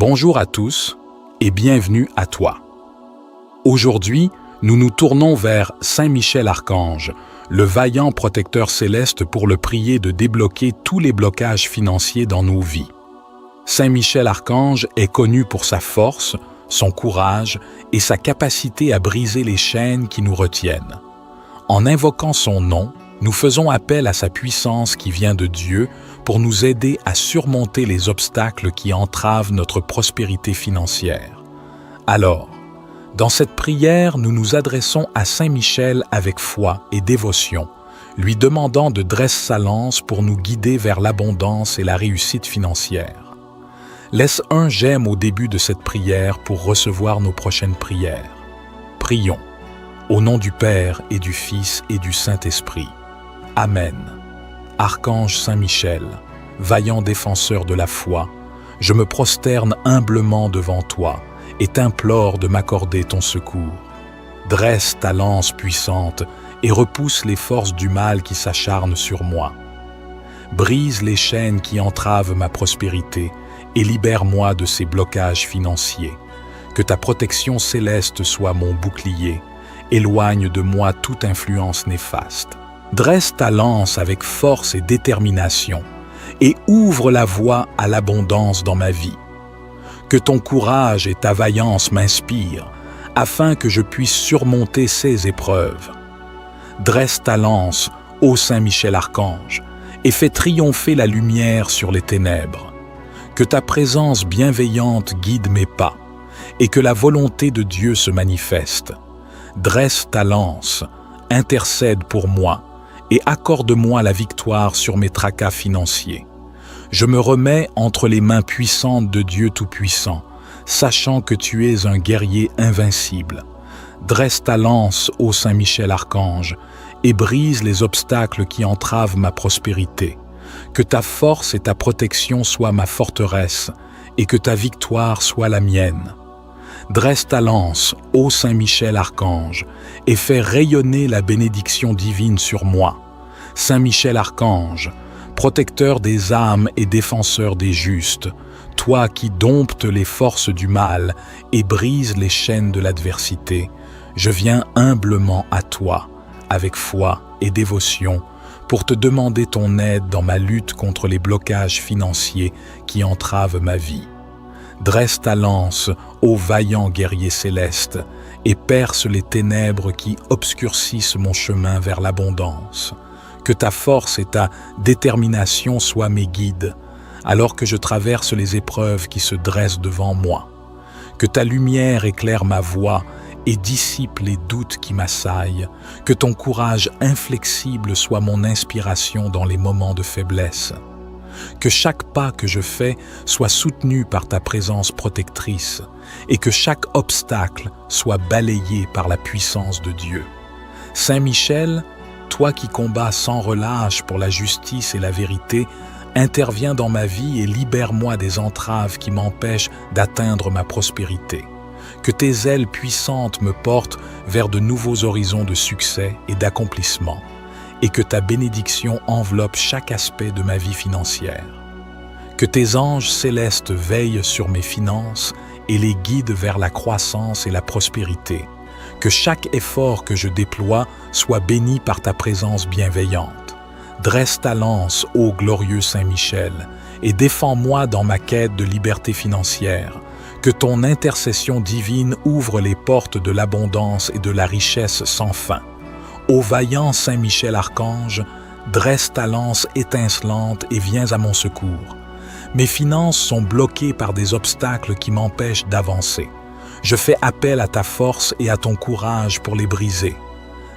Bonjour à tous et bienvenue à toi. Aujourd'hui, nous nous tournons vers Saint Michel Archange, le vaillant protecteur céleste pour le prier de débloquer tous les blocages financiers dans nos vies. Saint Michel Archange est connu pour sa force, son courage et sa capacité à briser les chaînes qui nous retiennent. En invoquant son nom, nous faisons appel à sa puissance qui vient de Dieu pour nous aider à surmonter les obstacles qui entravent notre prospérité financière. Alors, dans cette prière, nous nous adressons à Saint Michel avec foi et dévotion, lui demandant de dresser sa lance pour nous guider vers l'abondance et la réussite financière. Laisse un j'aime au début de cette prière pour recevoir nos prochaines prières. Prions. Au nom du Père et du Fils et du Saint-Esprit. Amen. Archange Saint Michel, vaillant défenseur de la foi, je me prosterne humblement devant toi et t'implore de m'accorder ton secours. Dresse ta lance puissante et repousse les forces du mal qui s'acharnent sur moi. Brise les chaînes qui entravent ma prospérité et libère-moi de ces blocages financiers. Que ta protection céleste soit mon bouclier. Éloigne de moi toute influence néfaste. Dresse ta lance avec force et détermination et ouvre la voie à l'abondance dans ma vie. Que ton courage et ta vaillance m'inspirent afin que je puisse surmonter ces épreuves. Dresse ta lance, ô Saint Michel Archange, et fais triompher la lumière sur les ténèbres. Que ta présence bienveillante guide mes pas et que la volonté de Dieu se manifeste. Dresse ta lance, intercède pour moi et accorde-moi la victoire sur mes tracas financiers. Je me remets entre les mains puissantes de Dieu Tout-Puissant, sachant que tu es un guerrier invincible. Dresse ta lance, ô Saint Michel Archange, et brise les obstacles qui entravent ma prospérité. Que ta force et ta protection soient ma forteresse et que ta victoire soit la mienne. Dresse ta lance, ô Saint Michel Archange, et fais rayonner la bénédiction divine sur moi. Saint Michel Archange, protecteur des âmes et défenseur des justes, toi qui domptes les forces du mal et brises les chaînes de l'adversité, je viens humblement à toi, avec foi et dévotion, pour te demander ton aide dans ma lutte contre les blocages financiers qui entravent ma vie. Dresse ta lance, ô vaillant guerrier céleste, et perce les ténèbres qui obscurcissent mon chemin vers l'abondance. Que ta force et ta détermination soient mes guides, alors que je traverse les épreuves qui se dressent devant moi. Que ta lumière éclaire ma voie et dissipe les doutes qui m'assaillent. Que ton courage inflexible soit mon inspiration dans les moments de faiblesse. Que chaque pas que je fais soit soutenu par ta présence protectrice et que chaque obstacle soit balayé par la puissance de Dieu. Saint Michel, toi qui combats sans relâche pour la justice et la vérité, interviens dans ma vie et libère-moi des entraves qui m'empêchent d'atteindre ma prospérité. Que tes ailes puissantes me portent vers de nouveaux horizons de succès et d'accomplissement. Et que ta bénédiction enveloppe chaque aspect de ma vie financière. Que tes anges célestes veillent sur mes finances et les guident vers la croissance et la prospérité. Que chaque effort que je déploie soit béni par ta présence bienveillante. Dresse ta lance, ô glorieux Saint Michel, et défends-moi dans ma quête de liberté financière. Que ton intercession divine ouvre les portes de l'abondance et de la richesse sans fin. Ô vaillant Saint Michel Archange, dresse ta lance étincelante et viens à mon secours. Mes finances sont bloquées par des obstacles qui m'empêchent d'avancer. Je fais appel à ta force et à ton courage pour les briser.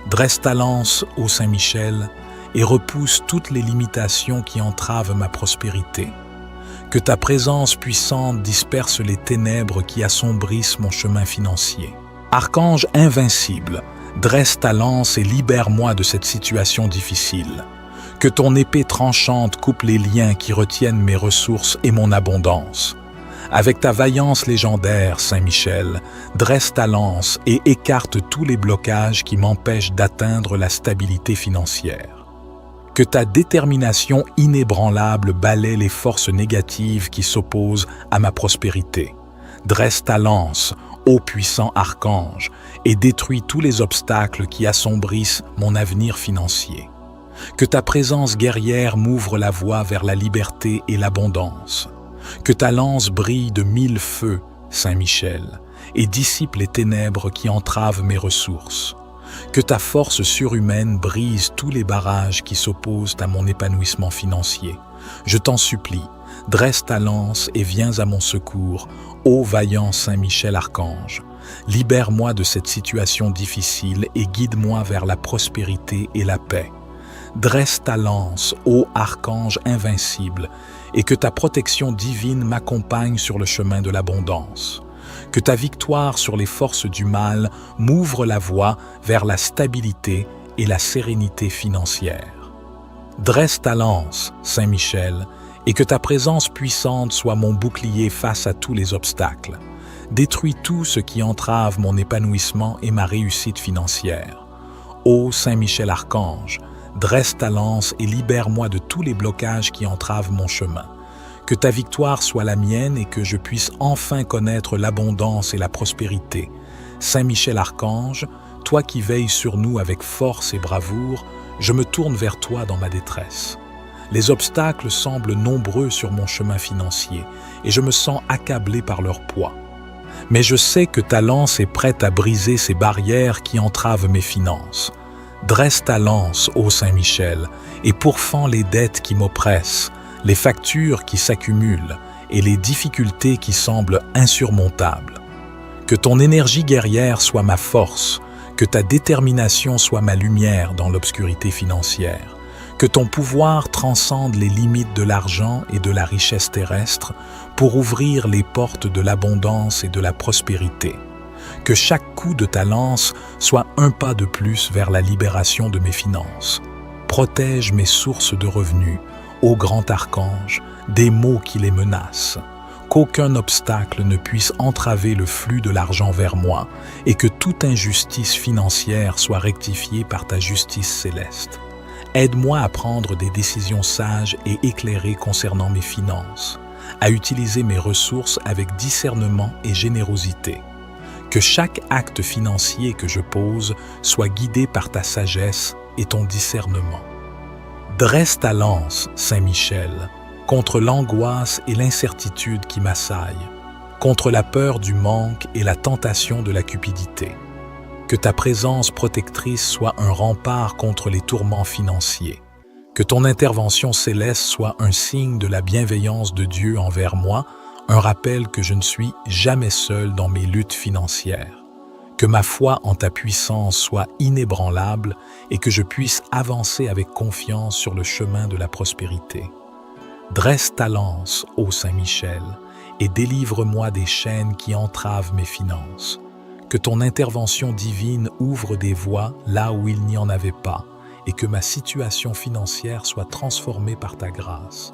Dresse ta lance, ô Saint Michel, et repousse toutes les limitations qui entravent ma prospérité. Que ta présence puissante disperse les ténèbres qui assombrissent mon chemin financier. Archange invincible, dresse ta lance et libère-moi de cette situation difficile. Que ton épée tranchante coupe les liens qui retiennent mes ressources et mon abondance. Avec ta vaillance légendaire, Saint Michel, dresse ta lance et écarte tous les blocages qui m'empêchent d'atteindre la stabilité financière. Que ta détermination inébranlable balaie les forces négatives qui s'opposent à ma prospérité. Dresse ta lance, ô puissant archange, et détruis tous les obstacles qui assombrissent mon avenir financier. Que ta présence guerrière m'ouvre la voie vers la liberté et l'abondance. Que ta lance brille de 1000 feux, Saint Michel, et dissipe les ténèbres qui entravent mes ressources. Que ta force surhumaine brise tous les barrages qui s'opposent à mon épanouissement financier. Je t'en supplie, dresse ta lance et viens à mon secours, ô vaillant Saint Michel Archange. Libère-moi de cette situation difficile et guide-moi vers la prospérité et la paix. Dresse ta lance, ô Archange invincible, et que ta protection divine m'accompagne sur le chemin de l'abondance. Que ta victoire sur les forces du mal m'ouvre la voie vers la stabilité et la sérénité financière. Dresse ta lance, Saint Michel, et que ta présence puissante soit mon bouclier face à tous les obstacles. Détruis tout ce qui entrave mon épanouissement et ma réussite financière. Ô Saint Michel Archange, dresse ta lance et libère-moi de tous les blocages qui entravent mon chemin. Que ta victoire soit la mienne et que je puisse enfin connaître l'abondance et la prospérité. Saint Michel Archange, toi qui veilles sur nous avec force et bravoure, je me tourne vers toi dans ma détresse. Les obstacles semblent nombreux sur mon chemin financier et je me sens accablé par leur poids. Mais je sais que ta lance est prête à briser ces barrières qui entravent mes finances. Dresse ta lance, ô Saint Michel, et pourfends les dettes qui m'oppressent, les factures qui s'accumulent et les difficultés qui semblent insurmontables. Que ton énergie guerrière soit ma force, que ta détermination soit ma lumière dans l'obscurité financière, que ton pouvoir transcende les limites de l'argent et de la richesse terrestre pour ouvrir les portes de l'abondance et de la prospérité. Que chaque coup de ta lance soit un pas de plus vers la libération de mes finances. Protège mes sources de revenus, ô grand archange, des maux qui les menacent. Qu'aucun obstacle ne puisse entraver le flux de l'argent vers moi et que toute injustice financière soit rectifiée par ta justice céleste. Aide-moi à prendre des décisions sages et éclairées concernant mes finances, à utiliser mes ressources avec discernement et générosité. Que chaque acte financier que je pose soit guidé par ta sagesse et ton discernement. Dresse ta lance, Saint Michel, contre l'angoisse et l'incertitude qui m'assaillent, contre la peur du manque et la tentation de la cupidité. Que ta présence protectrice soit un rempart contre les tourments financiers. Que ton intervention céleste soit un signe de la bienveillance de Dieu envers moi, un rappel que je ne suis jamais seul dans mes luttes financières. Que ma foi en ta puissance soit inébranlable et que je puisse avancer avec confiance sur le chemin de la prospérité. Dresse ta lance, ô Saint Michel, et délivre-moi des chaînes qui entravent mes finances. Que ton intervention divine ouvre des voies là où il n'y en avait pas, et que ma situation financière soit transformée par ta grâce.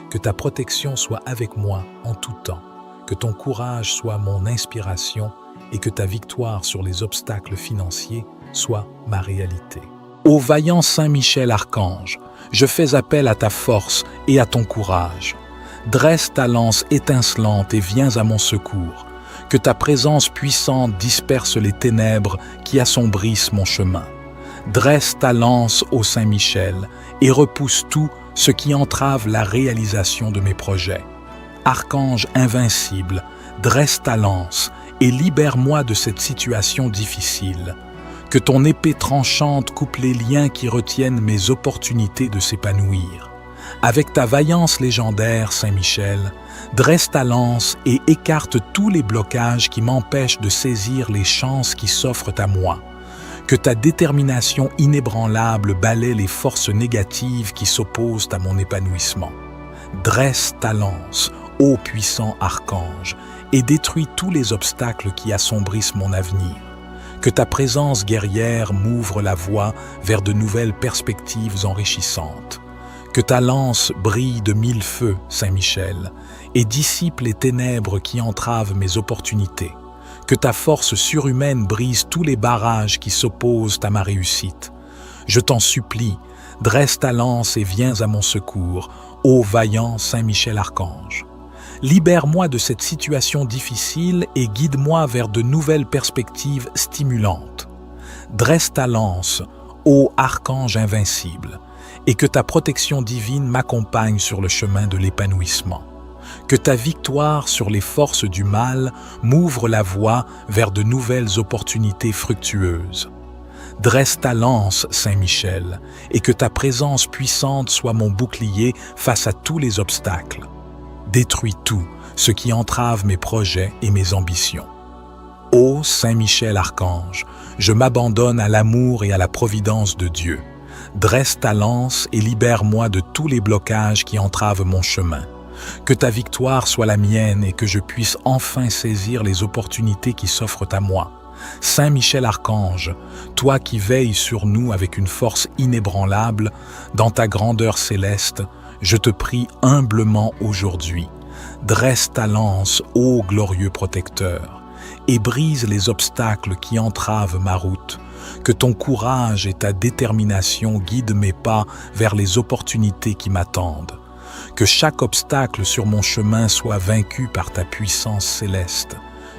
Que ta protection soit avec moi en tout temps, que ton courage soit mon inspiration et que ta victoire sur les obstacles financiers soit ma réalité. Ô vaillant Saint Michel Archange, je fais appel à ta force et à ton courage. Dresse ta lance étincelante et viens à mon secours. Que ta présence puissante disperse les ténèbres qui assombrissent mon chemin. Dresse ta lance, ô Saint Michel, et repousse tout ce qui entrave la réalisation de mes projets. Archange invincible, dresse ta lance et libère-moi de cette situation difficile. Que ton épée tranchante coupe les liens qui retiennent mes opportunités de s'épanouir. Avec ta vaillance légendaire, Saint Michel, dresse ta lance et écarte tous les blocages qui m'empêchent de saisir les chances qui s'offrent à moi. Que ta détermination inébranlable balaie les forces négatives qui s'opposent à mon épanouissement. Dresse ta lance, ô puissant archange, et détruis tous les obstacles qui assombrissent mon avenir. Que ta présence guerrière m'ouvre la voie vers de nouvelles perspectives enrichissantes. Que ta lance brille de 1000 feux, Saint Michel, et dissipe les ténèbres qui entravent mes opportunités. Que ta force surhumaine brise tous les barrages qui s'opposent à ma réussite. Je t'en supplie, Dresse ta lance et viens à mon secours, ô vaillant Saint Michel Archange. Libère-moi de cette situation difficile et guide-moi vers de nouvelles perspectives stimulantes. Dresse ta lance, ô archange invincible, et que ta protection divine m'accompagne sur le chemin de l'épanouissement. Que ta victoire sur les forces du mal m'ouvre la voie vers de nouvelles opportunités fructueuses. Dresse ta lance, Saint Michel, et que ta présence puissante soit mon bouclier face à tous les obstacles. Détruis tout ce qui entrave mes projets et mes ambitions. Ô Saint Michel Archange, je m'abandonne à l'amour et à la providence de Dieu. Dresse ta lance et libère-moi de tous les blocages qui entravent mon chemin. Que ta victoire soit la mienne et que je puisse enfin saisir les opportunités qui s'offrent à moi. Saint Michel Archange, toi qui veilles sur nous avec une force inébranlable, dans ta grandeur céleste, je te prie humblement aujourd'hui. Dresse ta lance, ô glorieux protecteur, et brise les obstacles qui entravent ma route. Que ton courage et ta détermination guident mes pas vers les opportunités qui m'attendent. Que chaque obstacle sur mon chemin soit vaincu par ta puissance céleste.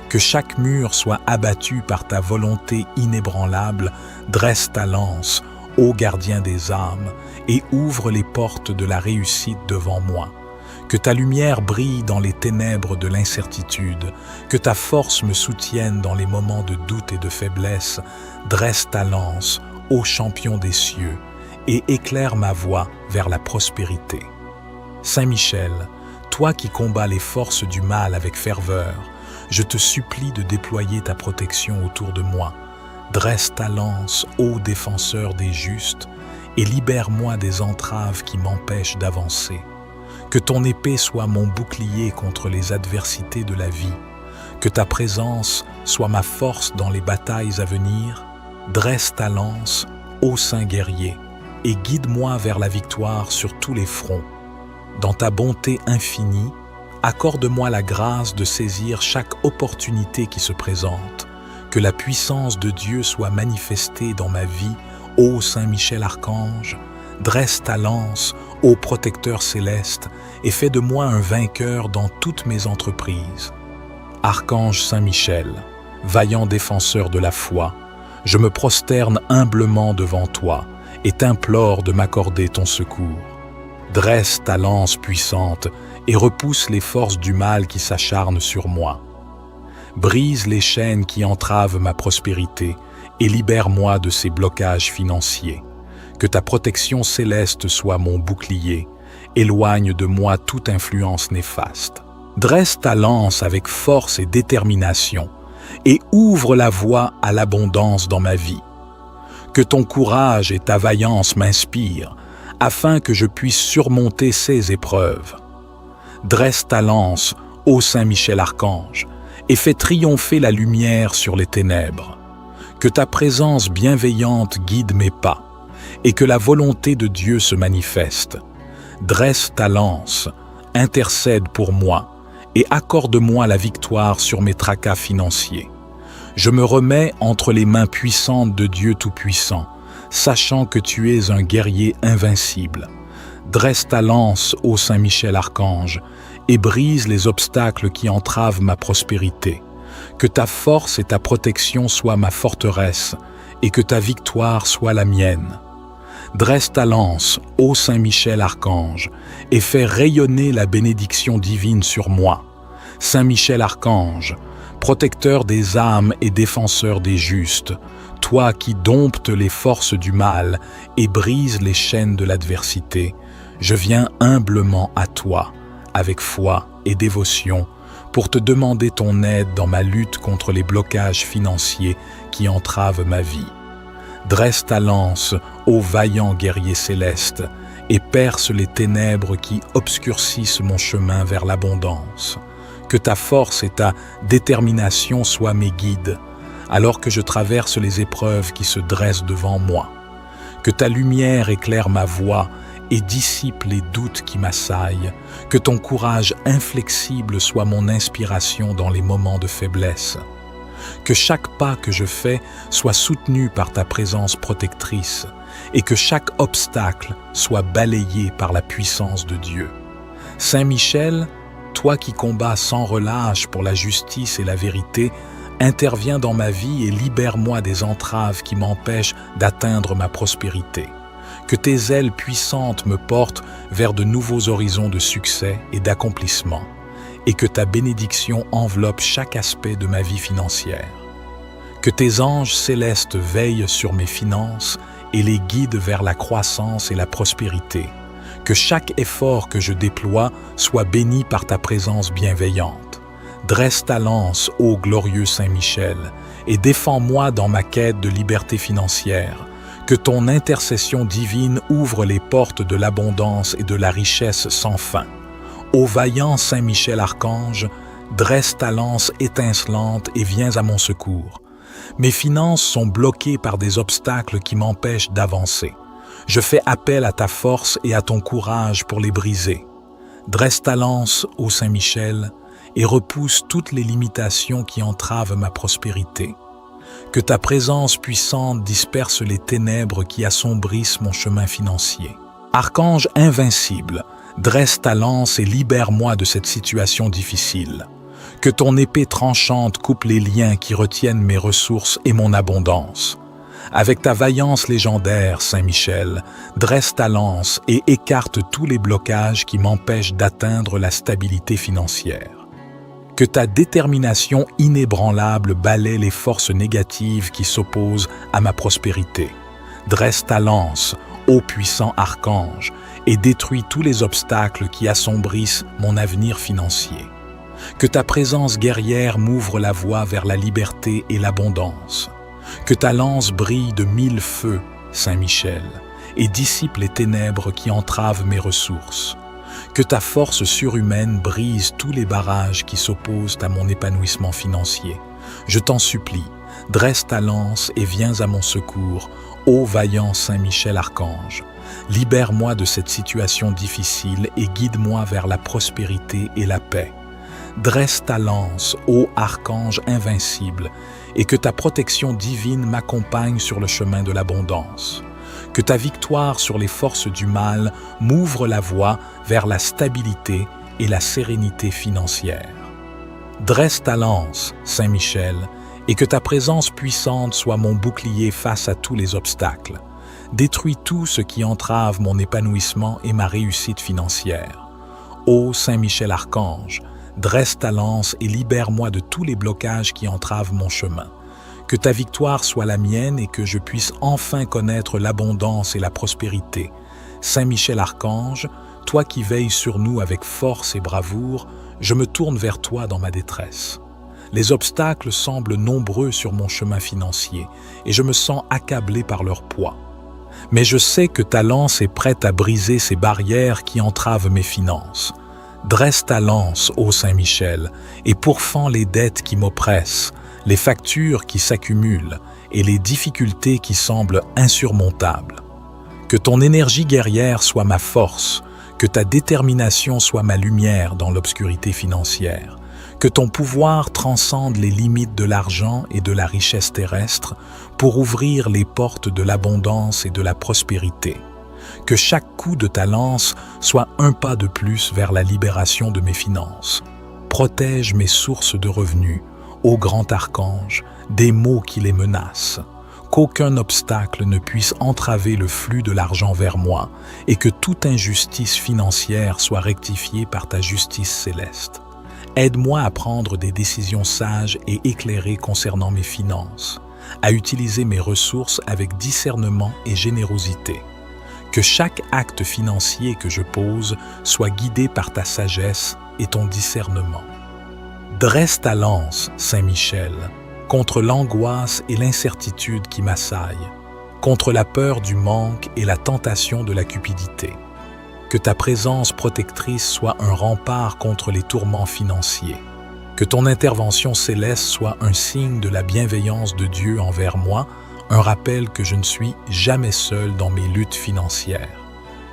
Que chaque mur soit abattu par ta volonté inébranlable. Dresse ta lance, ô gardien des âmes, et ouvre les portes de la réussite devant moi. Que ta lumière brille dans les ténèbres de l'incertitude, que ta force me soutienne dans les moments de doute et de faiblesse. Dresse ta lance, ô champion des cieux, et éclaire ma voie vers la prospérité. Saint Michel, toi qui combats les forces du mal avec ferveur, je te supplie de déployer ta protection autour de moi. Dresse ta lance, ô défenseur des justes, et libère-moi des entraves qui m'empêchent d'avancer. Que ton épée soit mon bouclier contre les adversités de la vie. Que ta présence soit ma force dans les batailles à venir. Dresse ta lance, ô saint guerrier, et guide-moi vers la victoire sur tous les fronts. Dans ta bonté infinie, accorde-moi la grâce de saisir chaque opportunité qui se présente. Que la puissance de Dieu soit manifestée dans ma vie, ô Saint Michel Archange. Dresse ta lance, ô protecteur céleste, et fais de moi un vainqueur dans toutes mes entreprises. Archange Saint Michel, vaillant défenseur de la foi, je me prosterne humblement devant toi et t'implore de m'accorder ton secours. Dresse ta lance puissante et repousse les forces du mal qui s'acharnent sur moi. Brise les chaînes qui entravent ma prospérité et libère-moi de ces blocages financiers. Que ta protection céleste soit mon bouclier, éloigne de moi toute influence néfaste. Dresse ta lance avec force et détermination et ouvre la voie à l'abondance dans ma vie. Que ton courage et ta vaillance m'inspirent, afin que je puisse surmonter ces épreuves. Dresse ta lance, ô Saint Michel Archange, et fais triompher la lumière sur les ténèbres. Que ta présence bienveillante guide mes pas, et que la volonté de Dieu se manifeste. Dresse ta lance, intercède pour moi, et accorde-moi la victoire sur mes tracas financiers. Je me remets entre les mains puissantes de Dieu Tout-Puissant, sachant que tu es un guerrier invincible. Dresse ta lance, ô Saint Michel Archange, et brise les obstacles qui entravent ma prospérité. Que ta force et ta protection soient ma forteresse, et que ta victoire soit la mienne. Dresse ta lance, ô Saint Michel Archange, et fais rayonner la bénédiction divine sur moi. Saint Michel Archange, protecteur des âmes et défenseur des justes, toi qui domptes les forces du mal et brises les chaînes de l'adversité, je viens humblement à toi, avec foi et dévotion, pour te demander ton aide dans ma lutte contre les blocages financiers qui entravent ma vie. Dresse ta lance, ô vaillant guerrier céleste, et perce les ténèbres qui obscurcissent mon chemin vers l'abondance. Que ta force et ta détermination soient mes guides, alors que je traverse les épreuves qui se dressent devant moi. Que ta lumière éclaire ma voie et dissipe les doutes qui m'assaillent. Que ton courage inflexible soit mon inspiration dans les moments de faiblesse. Que chaque pas que je fais soit soutenu par ta présence protectrice et que chaque obstacle soit balayé par la puissance de Dieu. Saint Michel, toi qui combats sans relâche pour la justice et la vérité, interviens dans ma vie et libère-moi des entraves qui m'empêchent d'atteindre ma prospérité. Que tes ailes puissantes me portent vers de nouveaux horizons de succès et d'accomplissement, et que ta bénédiction enveloppe chaque aspect de ma vie financière. Que tes anges célestes veillent sur mes finances et les guident vers la croissance et la prospérité. Que chaque effort que je déploie soit béni par ta présence bienveillante. Dresse ta lance, ô glorieux Saint Michel, et défends-moi dans ma quête de liberté financière. Que ton intercession divine ouvre les portes de l'abondance et de la richesse sans fin. Ô vaillant Saint Michel Archange, dresse ta lance étincelante et viens à mon secours. Mes finances sont bloquées par des obstacles qui m'empêchent d'avancer. Je fais appel à ta force et à ton courage pour les briser. Dresse ta lance, ô Saint Michel, et repousse toutes les limitations qui entravent ma prospérité. Que ta présence puissante disperse les ténèbres qui assombrissent mon chemin financier. Archange invincible, dresse ta lance et libère-moi de cette situation difficile. Que ton épée tranchante coupe les liens qui retiennent mes ressources et mon abondance. Avec ta vaillance légendaire, Saint Michel, dresse ta lance et écarte tous les blocages qui m'empêchent d'atteindre la stabilité financière. Que ta détermination inébranlable balaie les forces négatives qui s'opposent à ma prospérité. Dresse ta lance, ô puissant archange, et détruis tous les obstacles qui assombrissent mon avenir financier. Que ta présence guerrière m'ouvre la voie vers la liberté et l'abondance. Que ta lance brille de 1000 feux, Saint Michel, et dissipe les ténèbres qui entravent mes ressources. Que ta force surhumaine brise tous les barrages qui s'opposent à mon épanouissement financier. Je t'en supplie, dresse ta lance et viens à mon secours, ô vaillant Saint Michel Archange. Libère-moi de cette situation difficile et guide-moi vers la prospérité et la paix. Dresse ta lance, ô archange invincible, et que ta protection divine m'accompagne sur le chemin de l'abondance. Que ta victoire sur les forces du mal m'ouvre la voie vers la stabilité et la sérénité financière. Dresse ta lance, Saint Michel, et que ta présence puissante soit mon bouclier face à tous les obstacles. Détruis tout ce qui entrave mon épanouissement et ma réussite financière. Ô Saint Michel Archange, dresse ta lance et libère-moi de tous les blocages qui entravent mon chemin. Que ta victoire soit la mienne et que je puisse enfin connaître l'abondance et la prospérité. Saint Michel Archange, toi qui veilles sur nous avec force et bravoure, je me tourne vers toi dans ma détresse. Les obstacles semblent nombreux sur mon chemin financier et je me sens accablé par leur poids. Mais je sais que ta lance est prête à briser ces barrières qui entravent mes finances. Dresse ta lance, ô Saint Michel, et pourfends les dettes qui m'oppressent, les factures qui s'accumulent et les difficultés qui semblent insurmontables. Que ton énergie guerrière soit ma force, que ta détermination soit ma lumière dans l'obscurité financière, que ton pouvoir transcende les limites de l'argent et de la richesse terrestre pour ouvrir les portes de l'abondance et de la prospérité. Que chaque coup de ta lance soit un pas de plus vers la libération de mes finances. Protège mes sources de revenus, ô grand archange, des maux qui les menacent. Qu'aucun obstacle ne puisse entraver le flux de l'argent vers moi et que toute injustice financière soit rectifiée par ta justice céleste. Aide-moi à prendre des décisions sages et éclairées concernant mes finances, à utiliser mes ressources avec discernement et générosité. Que chaque acte financier que je pose soit guidé par ta sagesse et ton discernement. Dresse ta lance, Saint Michel, contre l'angoisse et l'incertitude qui m'assaillent, contre la peur du manque et la tentation de la cupidité. Que ta présence protectrice soit un rempart contre les tourments financiers. Que ton intervention céleste soit un signe de la bienveillance de Dieu envers moi, un rappel que je ne suis jamais seul dans mes luttes financières.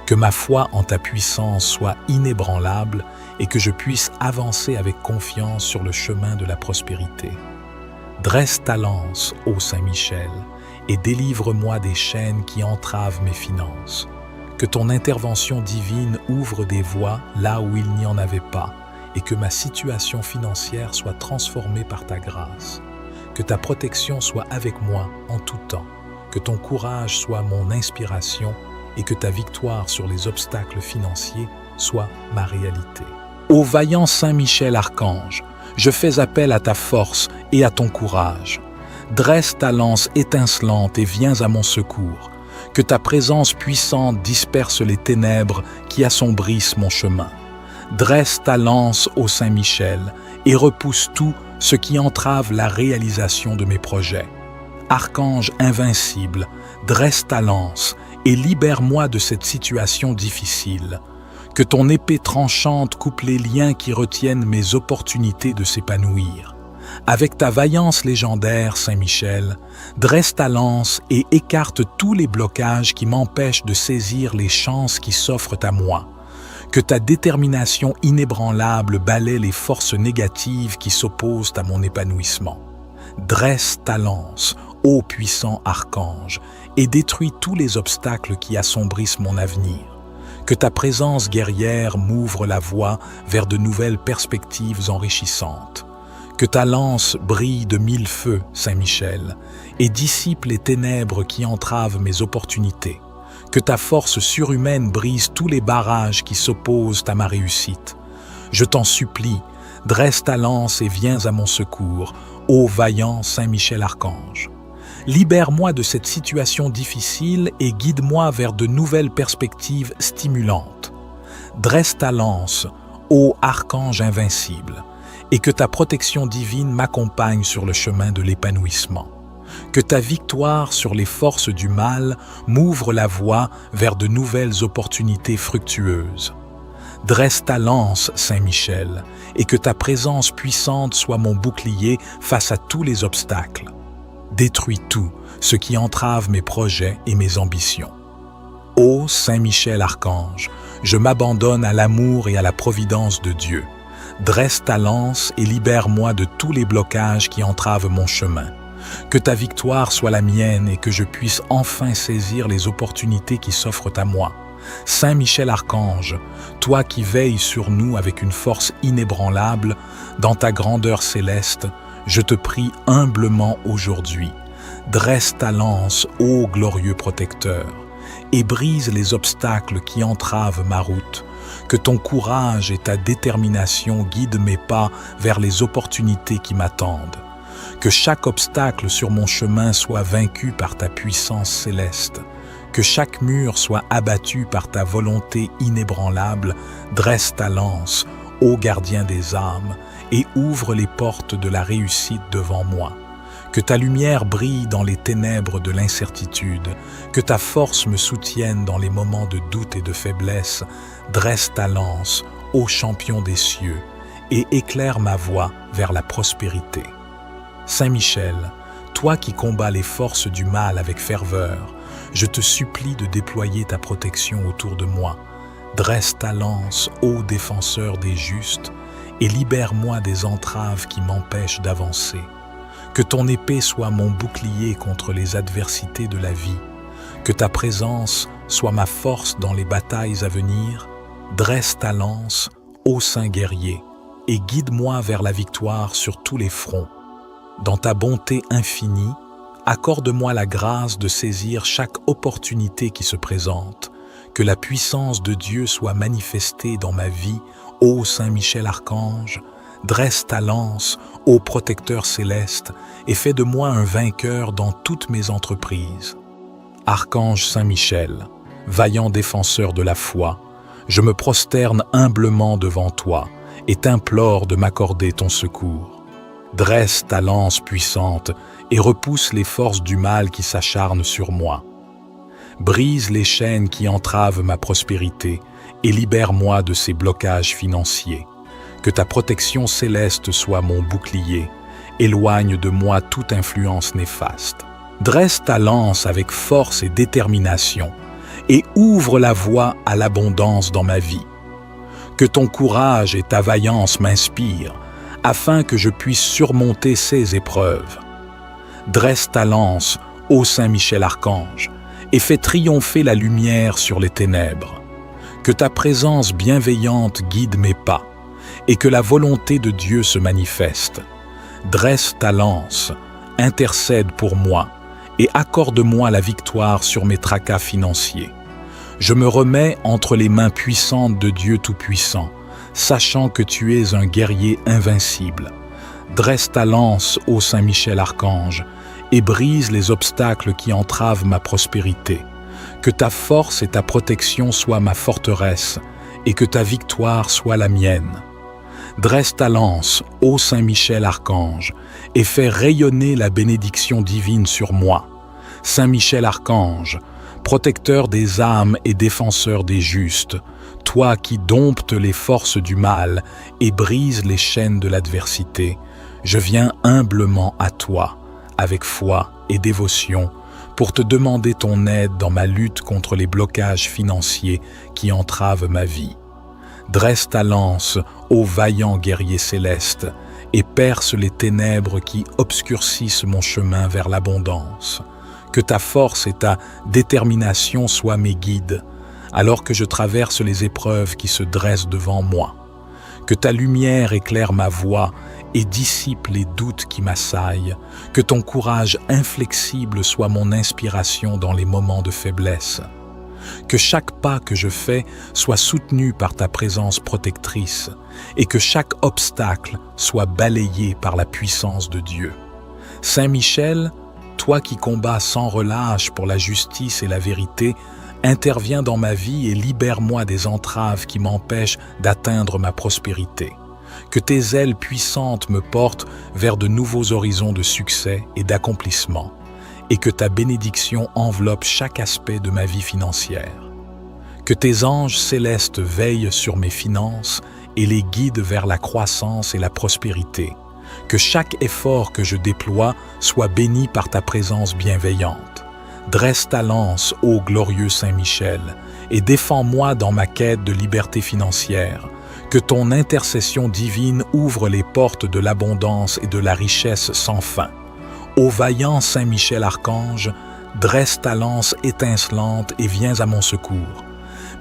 Que ma foi en ta puissance soit inébranlable et que je puisse avancer avec confiance sur le chemin de la prospérité. Dresse ta lance, ô Saint Michel, et délivre-moi des chaînes qui entravent mes finances. Que ton intervention divine ouvre des voies là où il n'y en avait pas et que ma situation financière soit transformée par ta grâce. Que ta protection soit avec moi en tout temps. Que ton courage soit mon inspiration et que ta victoire sur les obstacles financiers soit ma réalité. Ô vaillant Saint Michel Archange, je fais appel à ta force et à ton courage. Dresse ta lance étincelante et viens à mon secours. Que ta présence puissante disperse les ténèbres qui assombrissent mon chemin. Dresse ta lance ô Saint Michel et repousse tout ce qui entrave la réalisation de mes projets. Archange invincible, dresse ta lance et libère-moi de cette situation difficile. Que ton épée tranchante coupe les liens qui retiennent mes opportunités de s'épanouir. Avec ta vaillance légendaire, Saint Michel, dresse ta lance et écarte tous les blocages qui m'empêchent de saisir les chances qui s'offrent à moi. Que ta détermination inébranlable balaie les forces négatives qui s'opposent à mon épanouissement. Dresse ta lance, ô puissant archange, et détruis tous les obstacles qui assombrissent mon avenir. Que ta présence guerrière m'ouvre la voie vers de nouvelles perspectives enrichissantes. Que ta lance brille de mille feux, Saint Michel, et dissipe les ténèbres qui entravent mes opportunités. Que ta force surhumaine brise tous les barrages qui s'opposent à ma réussite. Je t'en supplie, dresse ta lance et viens à mon secours, ô vaillant Saint Michel Archange. Libère-moi de cette situation difficile et guide-moi vers de nouvelles perspectives stimulantes. Dresse ta lance, ô archange invincible, et que ta protection divine m'accompagne sur le chemin de l'épanouissement. Que ta victoire sur les forces du mal m'ouvre la voie vers de nouvelles opportunités fructueuses. Dresse ta lance, Saint Michel, et que ta présence puissante soit mon bouclier face à tous les obstacles. Détruis tout ce qui entrave mes projets et mes ambitions. Ô Saint Michel Archange, je m'abandonne à l'amour et à la providence de Dieu. Dresse ta lance et libère-moi de tous les blocages qui entravent mon chemin. Que ta victoire soit la mienne et que je puisse enfin saisir les opportunités qui s'offrent à moi. Saint Michel Archange, toi qui veilles sur nous avec une force inébranlable, dans ta grandeur céleste, je te prie humblement aujourd'hui. Dresse ta lance, ô glorieux protecteur, et brise les obstacles qui entravent ma route. Que ton courage et ta détermination guident mes pas vers les opportunités qui m'attendent. Que chaque obstacle sur mon chemin soit vaincu par ta puissance céleste. Que chaque mur soit abattu par ta volonté inébranlable. Dresse ta lance, ô gardien des âmes, et ouvre les portes de la réussite devant moi. Que ta lumière brille dans les ténèbres de l'incertitude, que ta force me soutienne dans les moments de doute et de faiblesse. Dresse ta lance, ô champion des cieux, et éclaire ma voie vers la prospérité. Saint Michel, toi qui combats les forces du mal avec ferveur, je te supplie de déployer ta protection autour de moi. Dresse ta lance, ô défenseur des justes, et libère-moi des entraves qui m'empêchent d'avancer. Que ton épée soit mon bouclier contre les adversités de la vie. Que ta présence soit ma force dans les batailles à venir. Dresse ta lance, ô saint guerrier, et guide-moi vers la victoire sur tous les fronts. Dans ta bonté infinie, accorde-moi la grâce de saisir chaque opportunité qui se présente. Que la puissance de Dieu soit manifestée dans ma vie, ô Saint Michel Archange. Dresse ta lance, ô protecteur céleste, et fais de moi un vainqueur dans toutes mes entreprises. Archange Saint Michel, vaillant défenseur de la foi, je me prosterne humblement devant toi et t'implore de m'accorder ton secours. Dresse ta lance puissante et repousse les forces du mal qui s'acharnent sur moi. Brise les chaînes qui entravent ma prospérité et libère-moi de ces blocages financiers. Que ta protection céleste soit mon bouclier, éloigne de moi toute influence néfaste. Dresse ta lance avec force et détermination et ouvre la voie à l'abondance dans ma vie. Que ton courage et ta vaillance m'inspirent afin que je puisse surmonter ces épreuves. Dresse ta lance, ô Saint Michel Archange, et fais triompher la lumière sur les ténèbres. Que ta présence bienveillante guide mes pas, et que la volonté de Dieu se manifeste. Dresse ta lance, intercède pour moi, et accorde-moi la victoire sur mes tracas financiers. Je me remets entre les mains puissantes de Dieu Tout-Puissant, sachant que tu es un guerrier invincible. Dresse ta lance, ô Saint Michel Archange, et brise les obstacles qui entravent ma prospérité. Que ta force et ta protection soient ma forteresse, et que ta victoire soit la mienne. Dresse ta lance, ô Saint Michel Archange, et fais rayonner la bénédiction divine sur moi. Saint Michel Archange, protecteur des âmes et défenseur des justes, toi qui domptes les forces du mal et brises les chaînes de l'adversité, je viens humblement à toi, avec foi et dévotion, pour te demander ton aide dans ma lutte contre les blocages financiers qui entravent ma vie. Dresse ta lance, ô vaillant guerrier céleste, et perce les ténèbres qui obscurcissent mon chemin vers l'abondance. Que ta force et ta détermination soient mes guides, alors que je traverse les épreuves qui se dressent devant moi. Que ta lumière éclaire ma voie et dissipe les doutes qui m'assaillent. Que ton courage inflexible soit mon inspiration dans les moments de faiblesse. Que chaque pas que je fais soit soutenu par ta présence protectrice et que chaque obstacle soit balayé par la puissance de Dieu. Saint Michel, toi qui combats sans relâche pour la justice et la vérité, interviens dans ma vie et libère-moi des entraves qui m'empêchent d'atteindre ma prospérité. Que tes ailes puissantes me portent vers de nouveaux horizons de succès et d'accomplissement, et que ta bénédiction enveloppe chaque aspect de ma vie financière. Que tes anges célestes veillent sur mes finances et les guident vers la croissance et la prospérité. Que chaque effort que je déploie soit béni par ta présence bienveillante. Dresse ta lance, ô glorieux Saint Michel, et défends-moi dans ma quête de liberté financière. Que ton intercession divine ouvre les portes de l'abondance et de la richesse sans fin. Ô vaillant Saint Michel Archange, dresse ta lance étincelante et viens à mon secours.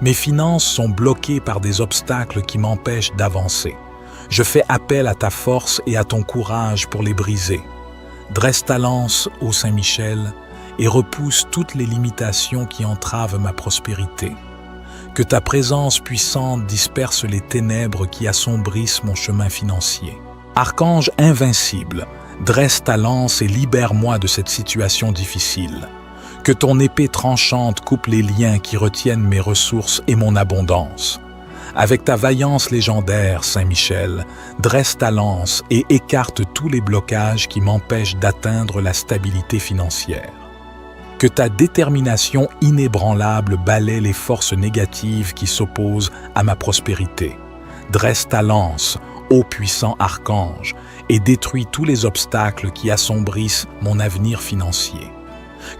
Mes finances sont bloquées par des obstacles qui m'empêchent d'avancer. Je fais appel à ta force et à ton courage pour les briser. Dresse ta lance, ô Saint Michel, et repousse toutes les limitations qui entravent ma prospérité. Que ta présence puissante disperse les ténèbres qui assombrissent mon chemin financier. Archange invincible, dresse ta lance et libère-moi de cette situation difficile. Que ton épée tranchante coupe les liens qui retiennent mes ressources et mon abondance. Avec ta vaillance légendaire, Saint Michel, dresse ta lance et écarte tous les blocages qui m'empêchent d'atteindre la stabilité financière. Que ta détermination inébranlable balaie les forces négatives qui s'opposent à ma prospérité. Dresse ta lance, ô puissant archange, et détruis tous les obstacles qui assombrissent mon avenir financier.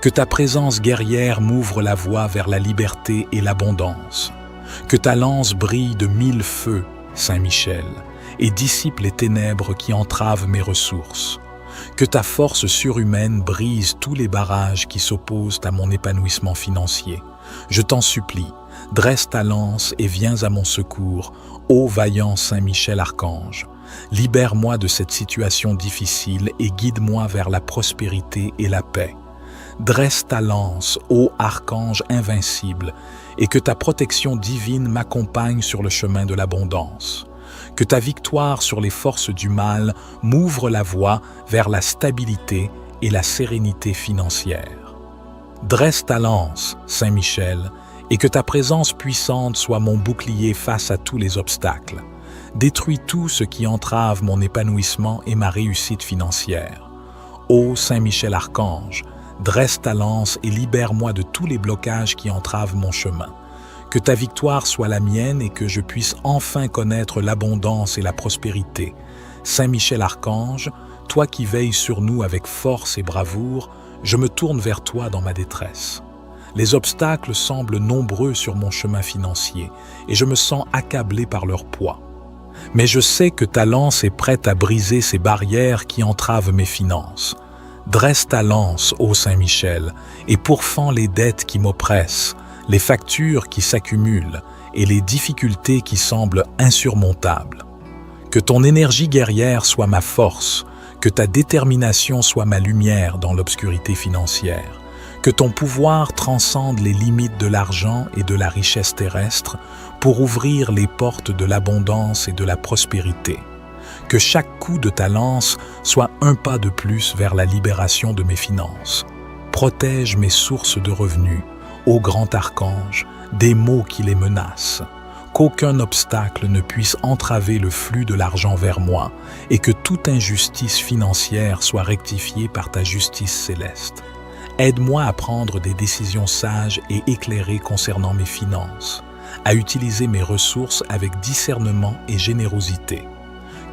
Que ta présence guerrière m'ouvre la voie vers la liberté et l'abondance. Que ta lance brille de 1000 feux, Saint Michel, et dissipe les ténèbres qui entravent mes ressources. Que ta force surhumaine brise tous les barrages qui s'opposent à mon épanouissement financier. Je t'en supplie, dresse ta lance et viens à mon secours, ô vaillant Saint Michel Archange. Libère-moi de cette situation difficile et guide-moi vers la prospérité et la paix. Dresse ta lance, ô archange invincible, et que ta protection divine m'accompagne sur le chemin de l'abondance. Que ta victoire sur les forces du mal m'ouvre la voie vers la stabilité et la sérénité financière. Dresse ta lance, Saint Michel, et que ta présence puissante soit mon bouclier face à tous les obstacles. Détruis tout ce qui entrave mon épanouissement et ma réussite financière. Ô Saint Michel Archange, dresse ta lance et libère-moi de tous les blocages qui entravent mon chemin. Que ta victoire soit la mienne et que je puisse enfin connaître l'abondance et la prospérité. Saint Michel Archange, toi qui veilles sur nous avec force et bravoure, je me tourne vers toi dans ma détresse. Les obstacles semblent nombreux sur mon chemin financier et je me sens accablé par leur poids. Mais je sais que ta lance est prête à briser ces barrières qui entravent mes finances. Dresse ta lance, ô Saint-Michel, et pourfends les dettes qui m'oppressent, les factures qui s'accumulent et les difficultés qui semblent insurmontables. Que ton énergie guerrière soit ma force, que ta détermination soit ma lumière dans l'obscurité financière, que ton pouvoir transcende les limites de l'argent et de la richesse terrestre pour ouvrir les portes de l'abondance et de la prospérité. Que chaque coup de ta lance soit un pas de plus vers la libération de mes finances. Protège mes sources de revenus, ô grand archange, des maux qui les menacent. Qu'aucun obstacle ne puisse entraver le flux de l'argent vers moi et que toute injustice financière soit rectifiée par ta justice céleste. Aide-moi à prendre des décisions sages et éclairées concernant mes finances, à utiliser mes ressources avec discernement et générosité.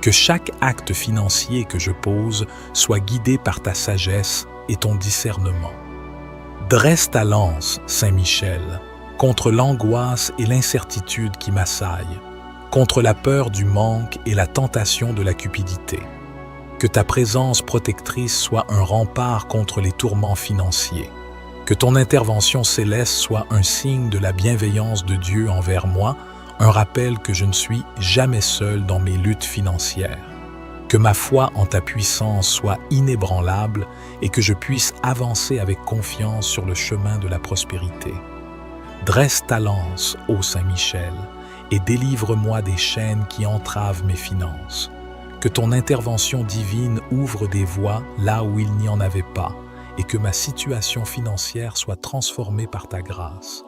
Que chaque acte financier que je pose soit guidé par ta sagesse et ton discernement. Dresse ta lance, Saint-Michel, contre l'angoisse et l'incertitude qui m'assaillent, contre la peur du manque et la tentation de la cupidité. Que ta présence protectrice soit un rempart contre les tourments financiers. Que ton intervention céleste soit un signe de la bienveillance de Dieu envers moi, un rappel que je ne suis jamais seul dans mes luttes financières. Que ma foi en ta puissance soit inébranlable et que je puisse avancer avec confiance sur le chemin de la prospérité. Dresse ta lance, ô Saint-Michel, et délivre-moi des chaînes qui entravent mes finances. Que ton intervention divine ouvre des voies là où il n'y en avait pas, et que ma situation financière soit transformée par ta grâce.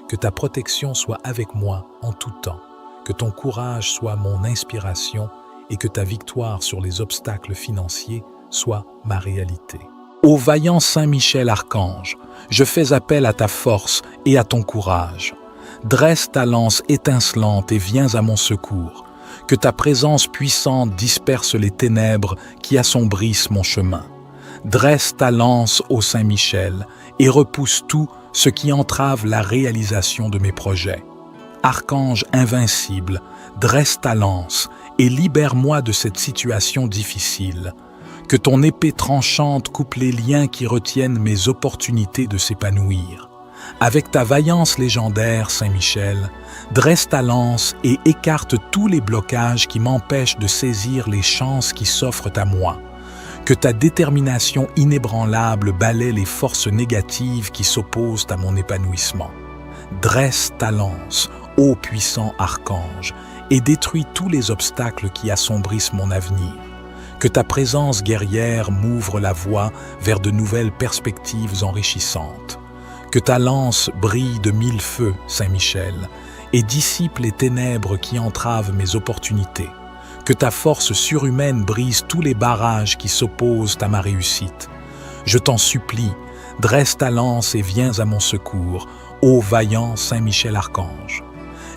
Que ta protection soit avec moi en tout temps, que ton courage soit mon inspiration et que ta victoire sur les obstacles financiers soit ma réalité. Ô vaillant Saint-Michel Archange, je fais appel à ta force et à ton courage. Dresse ta lance étincelante et viens à mon secours. Que ta présence puissante disperse les ténèbres qui assombrissent mon chemin. Dresse ta lance, ô Saint-Michel, et repousse tout ce qui entrave la réalisation de mes projets. Archange invincible, dresse ta lance et libère-moi de cette situation difficile. Que ton épée tranchante coupe les liens qui retiennent mes opportunités de s'épanouir. Avec ta vaillance légendaire, Saint-Michel, dresse ta lance et écarte tous les blocages qui m'empêchent de saisir les chances qui s'offrent à moi. Que ta détermination inébranlable balaie les forces négatives qui s'opposent à mon épanouissement. Dresse ta lance, ô puissant archange, et détruis tous les obstacles qui assombrissent mon avenir. Que ta présence guerrière m'ouvre la voie vers de nouvelles perspectives enrichissantes. Que ta lance brille de mille feux, Saint-Michel, et dissipe les ténèbres qui entravent mes opportunités. Que ta force surhumaine brise tous les barrages qui s'opposent à ma réussite. Je t'en supplie, dresse ta lance et viens à mon secours, ô vaillant Saint-Michel Archange.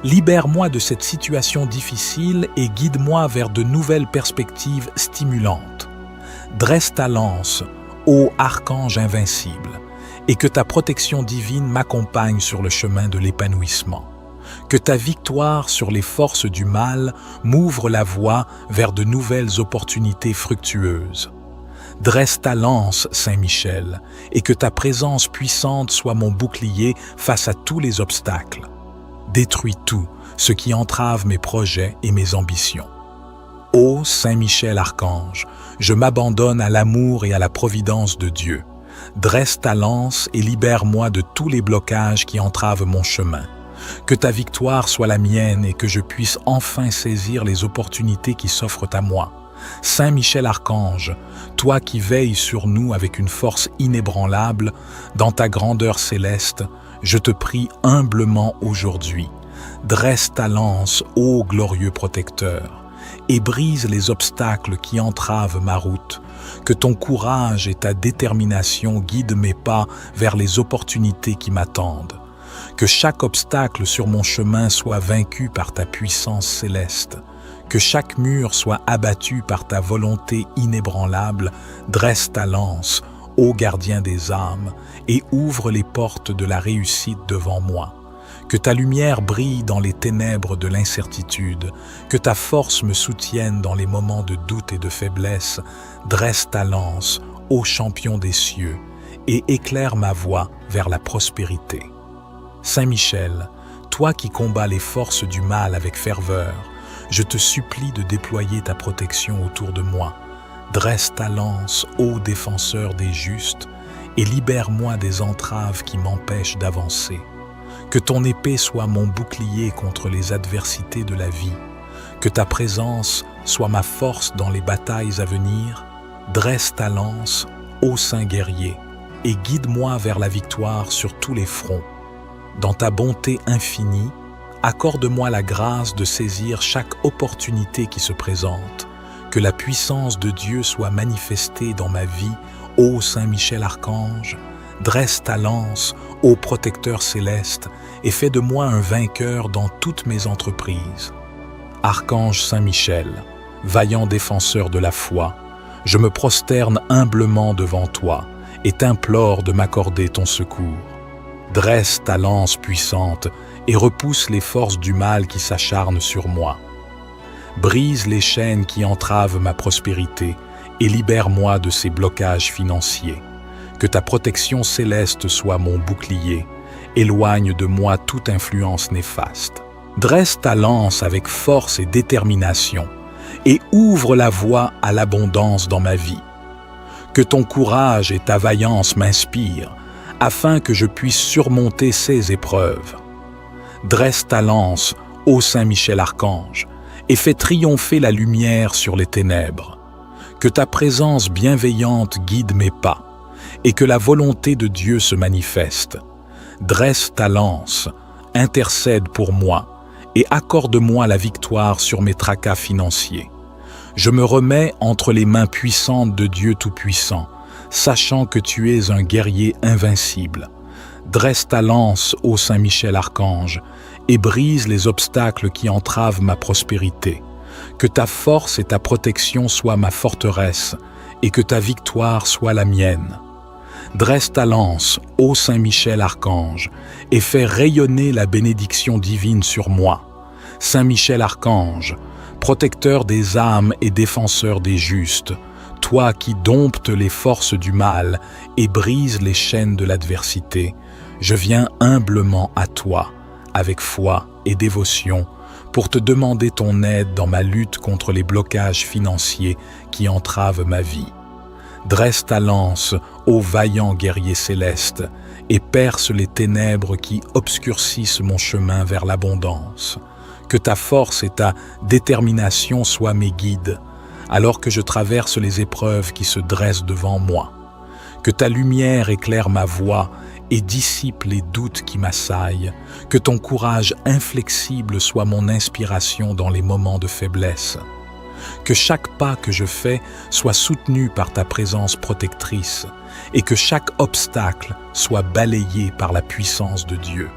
Libère-moi de cette situation difficile et guide-moi vers de nouvelles perspectives stimulantes. Dresse ta lance, ô Archange invincible, et que ta protection divine m'accompagne sur le chemin de l'épanouissement. Que ta victoire sur les forces du mal m'ouvre la voie vers de nouvelles opportunités fructueuses. Dresse ta lance, Saint-Michel, et que ta présence puissante soit mon bouclier face à tous les obstacles. Détruis tout ce qui entrave mes projets et mes ambitions. Ô Saint-Michel Archange, je m'abandonne à l'amour et à la providence de Dieu. Dresse ta lance et libère-moi de tous les blocages qui entravent mon chemin. Que ta victoire soit la mienne et que je puisse enfin saisir les opportunités qui s'offrent à moi. Saint Michel Archange, toi qui veilles sur nous avec une force inébranlable, dans ta grandeur céleste, je te prie humblement aujourd'hui. Dresse ta lance, ô glorieux protecteur, et brise les obstacles qui entravent ma route. Que ton courage et ta détermination guident mes pas vers les opportunités qui m'attendent. Que chaque obstacle sur mon chemin soit vaincu par ta puissance céleste. Que chaque mur soit abattu par ta volonté inébranlable. Dresse ta lance, ô gardien des âmes, et ouvre les portes de la réussite devant moi. Que ta lumière brille dans les ténèbres de l'incertitude, que ta force me soutienne dans les moments de doute et de faiblesse. Dresse ta lance, ô champion des cieux, et éclaire ma voie vers la prospérité. Saint Michel, toi qui combats les forces du mal avec ferveur, je te supplie de déployer ta protection autour de moi. Dresse ta lance, ô défenseur des justes, et libère-moi des entraves qui m'empêchent d'avancer. Que ton épée soit mon bouclier contre les adversités de la vie. Que ta présence soit ma force dans les batailles à venir. Dresse ta lance, ô saint guerrier, et guide-moi vers la victoire sur tous les fronts. Dans ta bonté infinie, accorde-moi la grâce de saisir chaque opportunité qui se présente. Que la puissance de Dieu soit manifestée dans ma vie, ô Saint Michel Archange. Dresse ta lance, ô protecteur céleste, et fais de moi un vainqueur dans toutes mes entreprises. Archange Saint Michel, vaillant défenseur de la foi, je me prosterne humblement devant toi et t'implore de m'accorder ton secours. Dresse ta lance puissante et repousse les forces du mal qui s'acharnent sur moi. Brise les chaînes qui entravent ma prospérité et libère-moi de ces blocages financiers. Que ta protection céleste soit mon bouclier, éloigne de moi toute influence néfaste. Dresse ta lance avec force et détermination et ouvre la voie à l'abondance dans ma vie. Que ton courage et ta vaillance m'inspirent, afin que je puisse surmonter ces épreuves. Dresse ta lance, ô Saint Michel Archange, et fais triompher la lumière sur les ténèbres. Que ta présence bienveillante guide mes pas, et que la volonté de Dieu se manifeste. Dresse ta lance, intercède pour moi, et accorde-moi la victoire sur mes tracas financiers. Je me remets entre les mains puissantes de Dieu Tout-Puissant, sachant que tu es un guerrier invincible. Dresse ta lance, ô Saint Michel Archange, et brise les obstacles qui entravent ma prospérité. Que ta force et ta protection soient ma forteresse, et que ta victoire soit la mienne. Dresse ta lance, ô Saint Michel Archange, et fais rayonner la bénédiction divine sur moi. Saint Michel Archange, protecteur des âmes et défenseur des justes, toi qui domptes les forces du mal et brises les chaînes de l'adversité, je viens humblement à toi, avec foi et dévotion, pour te demander ton aide dans ma lutte contre les blocages financiers qui entravent ma vie. Dresse ta lance, ô vaillant guerrier céleste, et perce les ténèbres qui obscurcissent mon chemin vers l'abondance. Que ta force et ta détermination soient mes guides, alors que je traverse les épreuves qui se dressent devant moi. Que ta lumière éclaire ma voie et dissipe les doutes qui m'assaillent. Que ton courage inflexible soit mon inspiration dans les moments de faiblesse. Que chaque pas que je fais soit soutenu par ta présence protectrice et que chaque obstacle soit balayé par la puissance de Dieu.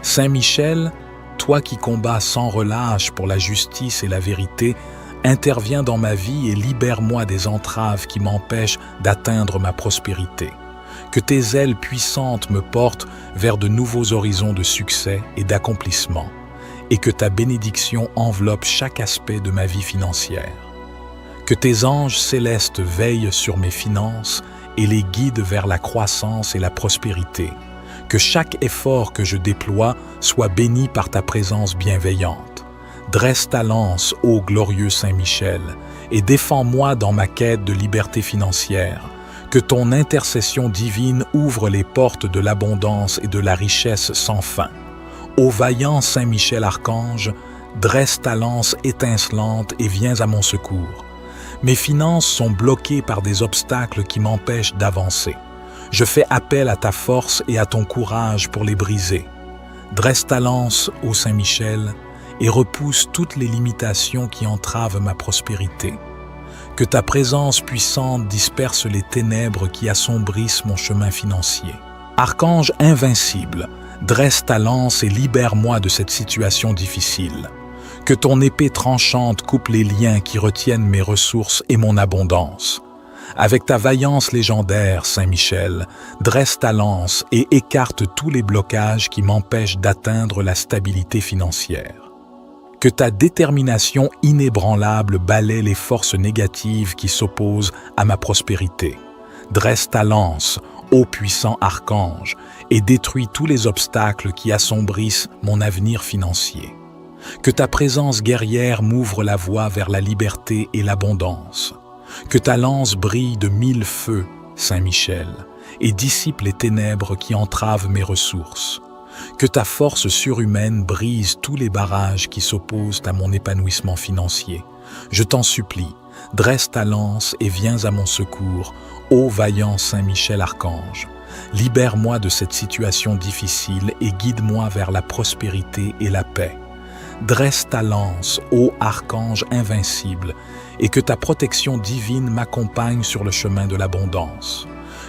Saint Michel, toi qui combats sans relâche pour la justice et la vérité, interviens dans ma vie et libère-moi des entraves qui m'empêchent d'atteindre ma prospérité. Que tes ailes puissantes me portent vers de nouveaux horizons de succès et d'accomplissement, et que ta bénédiction enveloppe chaque aspect de ma vie financière. Que tes anges célestes veillent sur mes finances et les guident vers la croissance et la prospérité. Que chaque effort que je déploie soit béni par ta présence bienveillante. Dresse ta lance, ô glorieux Saint Michel, et défends-moi dans ma quête de liberté financière. Que ton intercession divine ouvre les portes de l'abondance et de la richesse sans fin. Ô vaillant Saint Michel Archange, dresse ta lance étincelante et viens à mon secours. Mes finances sont bloquées par des obstacles qui m'empêchent d'avancer. Je fais appel à ta force et à ton courage pour les briser. Dresse ta lance, ô Saint Michel, et repousse toutes les limitations qui entravent ma prospérité. Que ta présence puissante disperse les ténèbres qui assombrissent mon chemin financier. Archange invincible, dresse ta lance et libère-moi de cette situation difficile. Que ton épée tranchante coupe les liens qui retiennent mes ressources et mon abondance. Avec ta vaillance légendaire, Saint Michel, dresse ta lance et écarte tous les blocages qui m'empêchent d'atteindre la stabilité financière. Que ta détermination inébranlable balaie les forces négatives qui s'opposent à ma prospérité. Dresse ta lance, ô puissant archange, et détruis tous les obstacles qui assombrissent mon avenir financier. Que ta présence guerrière m'ouvre la voie vers la liberté et l'abondance. Que ta lance brille de 1000 feux, Saint Michel, et dissipe les ténèbres qui entravent mes ressources. Que ta force surhumaine brise tous les barrages qui s'opposent à mon épanouissement financier. Je t'en supplie, dresse ta lance et viens à mon secours, ô vaillant Saint Michel Archange. Libère-moi de cette situation difficile et guide-moi vers la prospérité et la paix. Dresse ta lance, ô archange invincible, et que ta protection divine m'accompagne sur le chemin de l'abondance.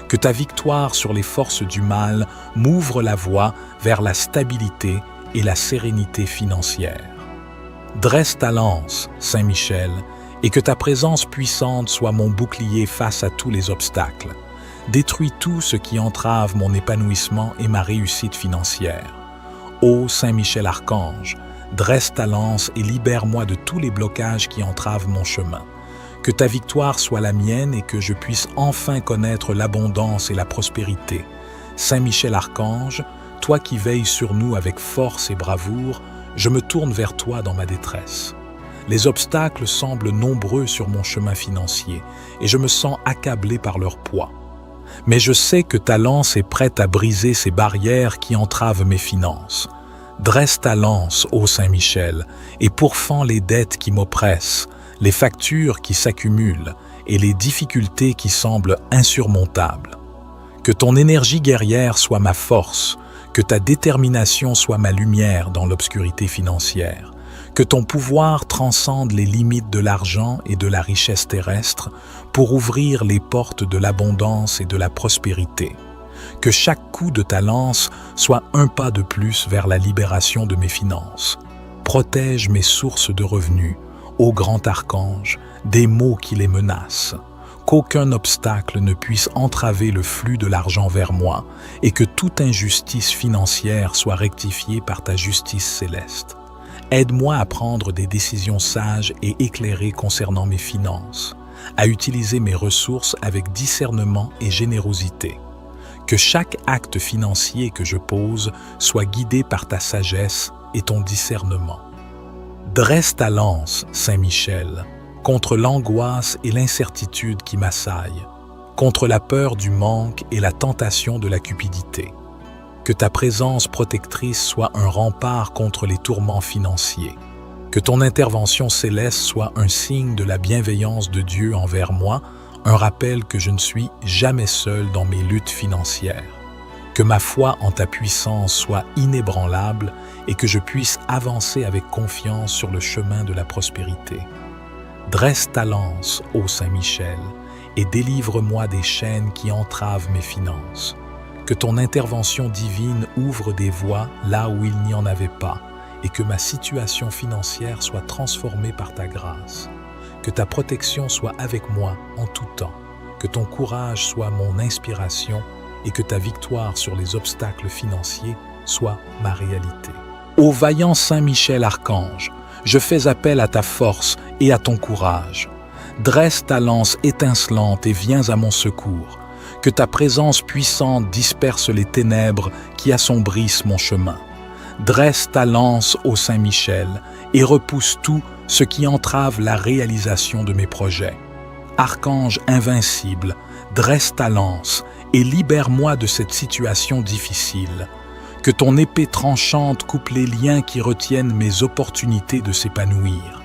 Que ta victoire sur les forces du mal m'ouvre la voie vers la stabilité et la sérénité financière. Dresse ta lance, Saint Michel, et que ta présence puissante soit mon bouclier face à tous les obstacles. Détruis tout ce qui entrave mon épanouissement et ma réussite financière. Ô Saint Michel Archange, dresse ta lance et libère-moi de tous les blocages qui entravent mon chemin. Que ta victoire soit la mienne et que je puisse enfin connaître l'abondance et la prospérité. Saint Michel Archange, toi qui veilles sur nous avec force et bravoure, je me tourne vers toi dans ma détresse. Les obstacles semblent nombreux sur mon chemin financier et je me sens accablé par leur poids. Mais je sais que ta lance est prête à briser ces barrières qui entravent mes finances. Dresse ta lance, ô Saint Michel, et pourfends les dettes qui m'oppressent, les factures qui s'accumulent et les difficultés qui semblent insurmontables. Que ton énergie guerrière soit ma force, que ta détermination soit ma lumière dans l'obscurité financière, que ton pouvoir transcende les limites de l'argent et de la richesse terrestre pour ouvrir les portes de l'abondance et de la prospérité. Que chaque coup de ta lance soit un pas de plus vers la libération de mes finances. Protège mes sources de revenus, ô grand archange, des maux qui les menacent. Qu'aucun obstacle ne puisse entraver le flux de l'argent vers moi et que toute injustice financière soit rectifiée par ta justice céleste. Aide-moi à prendre des décisions sages et éclairées concernant mes finances, à utiliser mes ressources avec discernement et générosité. Que chaque acte financier que je pose soit guidé par ta sagesse et ton discernement. Dresse ta lance, Saint Michel, contre l'angoisse et l'incertitude qui m'assaillent, contre la peur du manque et la tentation de la cupidité. Que ta présence protectrice soit un rempart contre les tourments financiers. Que ton intervention céleste soit un signe de la bienveillance de Dieu envers moi, un rappel que je ne suis jamais seul dans mes luttes financières. Que ma foi en ta puissance soit inébranlable et que je puisse avancer avec confiance sur le chemin de la prospérité. Dresse ta lance, ô Saint Michel, et délivre-moi des chaînes qui entravent mes finances. Que ton intervention divine ouvre des voies là où il n'y en avait pas, et que ma situation financière soit transformée par ta grâce. Que ta protection soit avec moi en tout temps, que ton courage soit mon inspiration et que ta victoire sur les obstacles financiers soit ma réalité. Ô vaillant Saint Michel Archange, je fais appel à ta force et à ton courage. Dresse ta lance étincelante et viens à mon secours. Que ta présence puissante disperse les ténèbres qui assombrissent mon chemin. Dresse ta lance, ô Saint Michel, et repousse tout ce qui entrave la réalisation de mes projets. Archange invincible, dresse ta lance et libère-moi de cette situation difficile. Que ton épée tranchante coupe les liens qui retiennent mes opportunités de s'épanouir.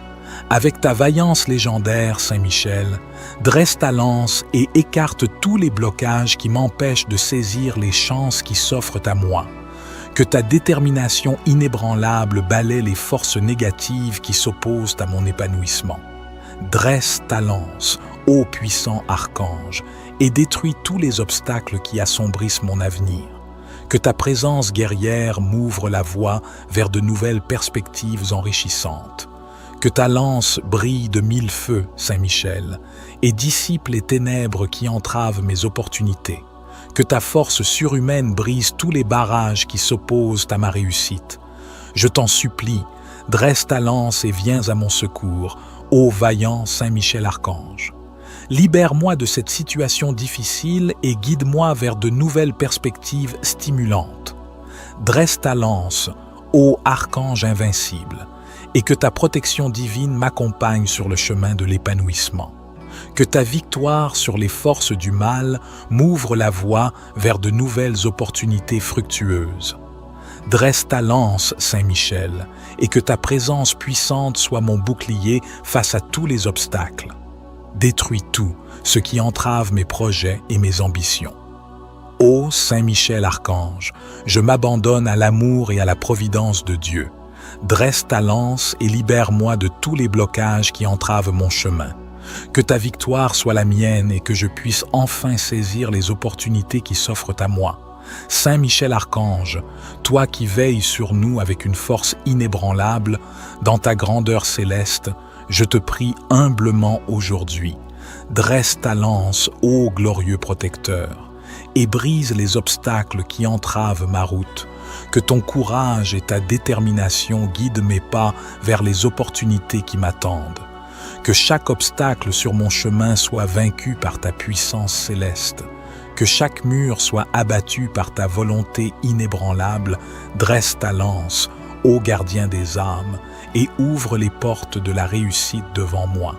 Avec ta vaillance légendaire, Saint Michel, dresse ta lance et écarte tous les blocages qui m'empêchent de saisir les chances qui s'offrent à moi. Que ta détermination inébranlable balaie les forces négatives qui s'opposent à mon épanouissement. Dresse ta lance, ô puissant archange, et détruis tous les obstacles qui assombrissent mon avenir. Que ta présence guerrière m'ouvre la voie vers de nouvelles perspectives enrichissantes. Que ta lance brille de 1000 feux, Saint Michel, et dissipe les ténèbres qui entravent mes opportunités. Que ta force surhumaine brise tous les barrages qui s'opposent à ma réussite. Je t'en supplie, dresse ta lance et viens à mon secours, ô vaillant Saint Michel Archange. Libère-moi de cette situation difficile et guide-moi vers de nouvelles perspectives stimulantes. Dresse ta lance, ô archange invincible, et que ta protection divine m'accompagne sur le chemin de l'épanouissement. Que ta victoire sur les forces du mal m'ouvre la voie vers de nouvelles opportunités fructueuses. Dresse ta lance, Saint-Michel, et que ta présence puissante soit mon bouclier face à tous les obstacles. Détruis tout ce qui entrave mes projets et mes ambitions. Ô Saint-Michel Archange, je m'abandonne à l'amour et à la providence de Dieu. Dresse ta lance et libère-moi de tous les blocages qui entravent mon chemin. Que ta victoire soit la mienne et que je puisse enfin saisir les opportunités qui s'offrent à moi. Saint Michel Archange, toi qui veilles sur nous avec une force inébranlable, dans ta grandeur céleste, je te prie humblement aujourd'hui. Dresse ta lance, ô glorieux protecteur, et brise les obstacles qui entravent ma route. Que ton courage et ta détermination guident mes pas vers les opportunités qui m'attendent. Que chaque obstacle sur mon chemin soit vaincu par ta puissance céleste. Que chaque mur soit abattu par ta volonté inébranlable. Dresse ta lance, ô gardien des âmes, et ouvre les portes de la réussite devant moi.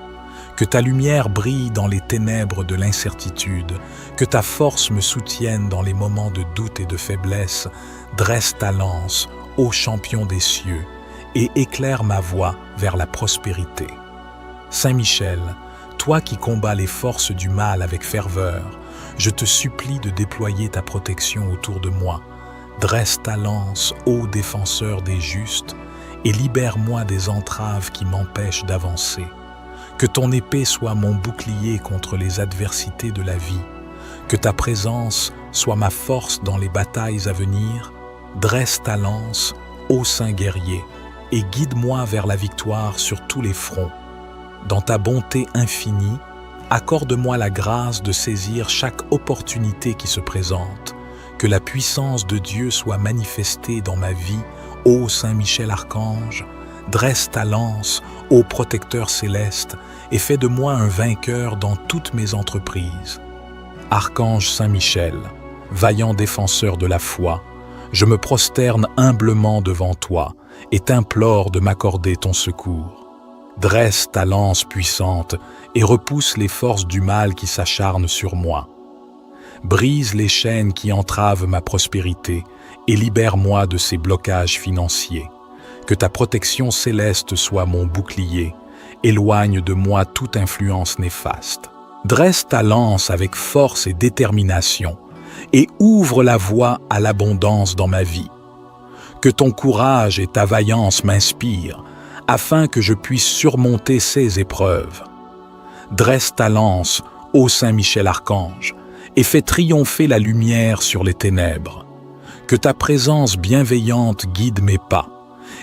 Que ta lumière brille dans les ténèbres de l'incertitude. Que ta force me soutienne dans les moments de doute et de faiblesse. Dresse ta lance, ô champion des cieux, et éclaire ma voie vers la prospérité. Saint Michel, toi qui combats les forces du mal avec ferveur, je te supplie de déployer ta protection autour de moi. Dresse ta lance, ô défenseur des justes, et libère-moi des entraves qui m'empêchent d'avancer. Que ton épée soit mon bouclier contre les adversités de la vie. Que ta présence soit ma force dans les batailles à venir. Dresse ta lance, ô saint guerrier, et guide-moi vers la victoire sur tous les fronts. Dans ta bonté infinie, accorde-moi la grâce de saisir chaque opportunité qui se présente. Que la puissance de Dieu soit manifestée dans ma vie, ô Saint Michel Archange. Dresse ta lance, ô protecteur céleste, et fais de moi un vainqueur dans toutes mes entreprises. Archange Saint Michel, vaillant défenseur de la foi, je me prosterne humblement devant toi et t'implore de m'accorder ton secours. Dresse ta lance puissante et repousse les forces du mal qui s'acharnent sur moi. Brise les chaînes qui entravent ma prospérité et libère-moi de ces blocages financiers. Que ta protection céleste soit mon bouclier, éloigne de moi toute influence néfaste. Dresse ta lance avec force et détermination et ouvre la voie à l'abondance dans ma vie. Que ton courage et ta vaillance m'inspirent, afin que je puisse surmonter ces épreuves. Dresse ta lance, ô Saint Michel Archange, et fais triompher la lumière sur les ténèbres. Que ta présence bienveillante guide mes pas,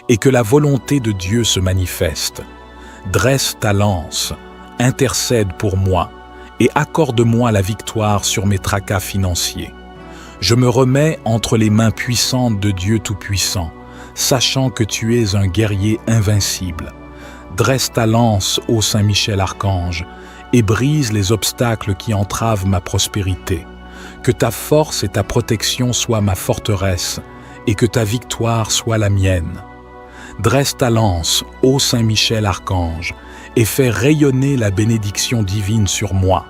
et que la volonté de Dieu se manifeste. Dresse ta lance, intercède pour moi, et accorde-moi la victoire sur mes tracas financiers. Je me remets entre les mains puissantes de Dieu Tout-Puissant, sachant que tu es un guerrier invincible. Dresse ta lance, ô Saint Michel Archange, et brise les obstacles qui entravent ma prospérité. Que ta force et ta protection soient ma forteresse, et que ta victoire soit la mienne. Dresse ta lance, ô Saint Michel Archange, et fais rayonner la bénédiction divine sur moi.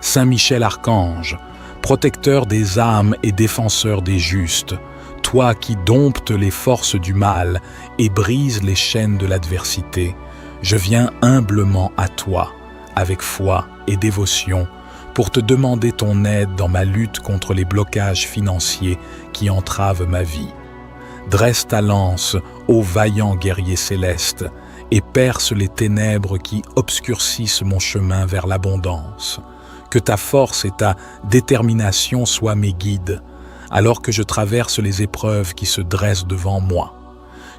Saint Michel Archange, protecteur des âmes et défenseur des justes, toi qui domptes les forces du mal et brises les chaînes de l'adversité, je viens humblement à toi, avec foi et dévotion, pour te demander ton aide dans ma lutte contre les blocages financiers qui entravent ma vie. Dresse ta lance, ô vaillant guerrier céleste, et perce les ténèbres qui obscurcissent mon chemin vers l'abondance. Que ta force et ta détermination soient mes guides, alors que je traverse les épreuves qui se dressent devant moi.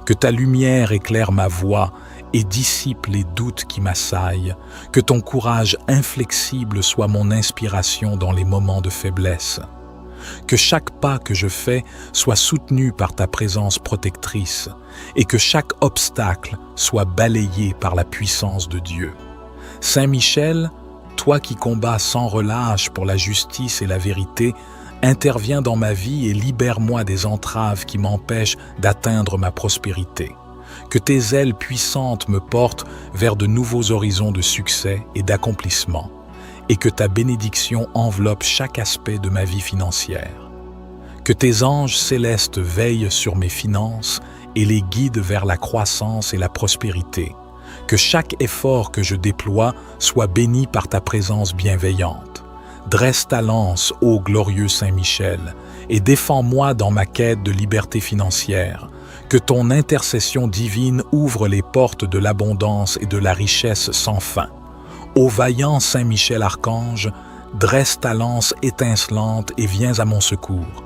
Que ta lumière éclaire ma voie et dissipe les doutes qui m'assaillent. Que ton courage inflexible soit mon inspiration dans les moments de faiblesse. Que chaque pas que je fais soit soutenu par ta présence protectrice et que chaque obstacle soit balayé par la puissance de Dieu. Saint Michel, toi qui combats sans relâche pour la justice et la vérité, interviens dans ma vie et libère-moi des entraves qui m'empêchent d'atteindre ma prospérité. Que tes ailes puissantes me portent vers de nouveaux horizons de succès et d'accomplissement, et que ta bénédiction enveloppe chaque aspect de ma vie financière. Que tes anges célestes veillent sur mes finances et les guident vers la croissance et la prospérité. Que chaque effort que je déploie soit béni par ta présence bienveillante. Dresse ta lance, ô glorieux Saint-Michel, et défends-moi dans ma quête de liberté financière. Que ton intercession divine ouvre les portes de l'abondance et de la richesse sans fin. Ô vaillant Saint-Michel Archange, dresse ta lance étincelante et viens à mon secours.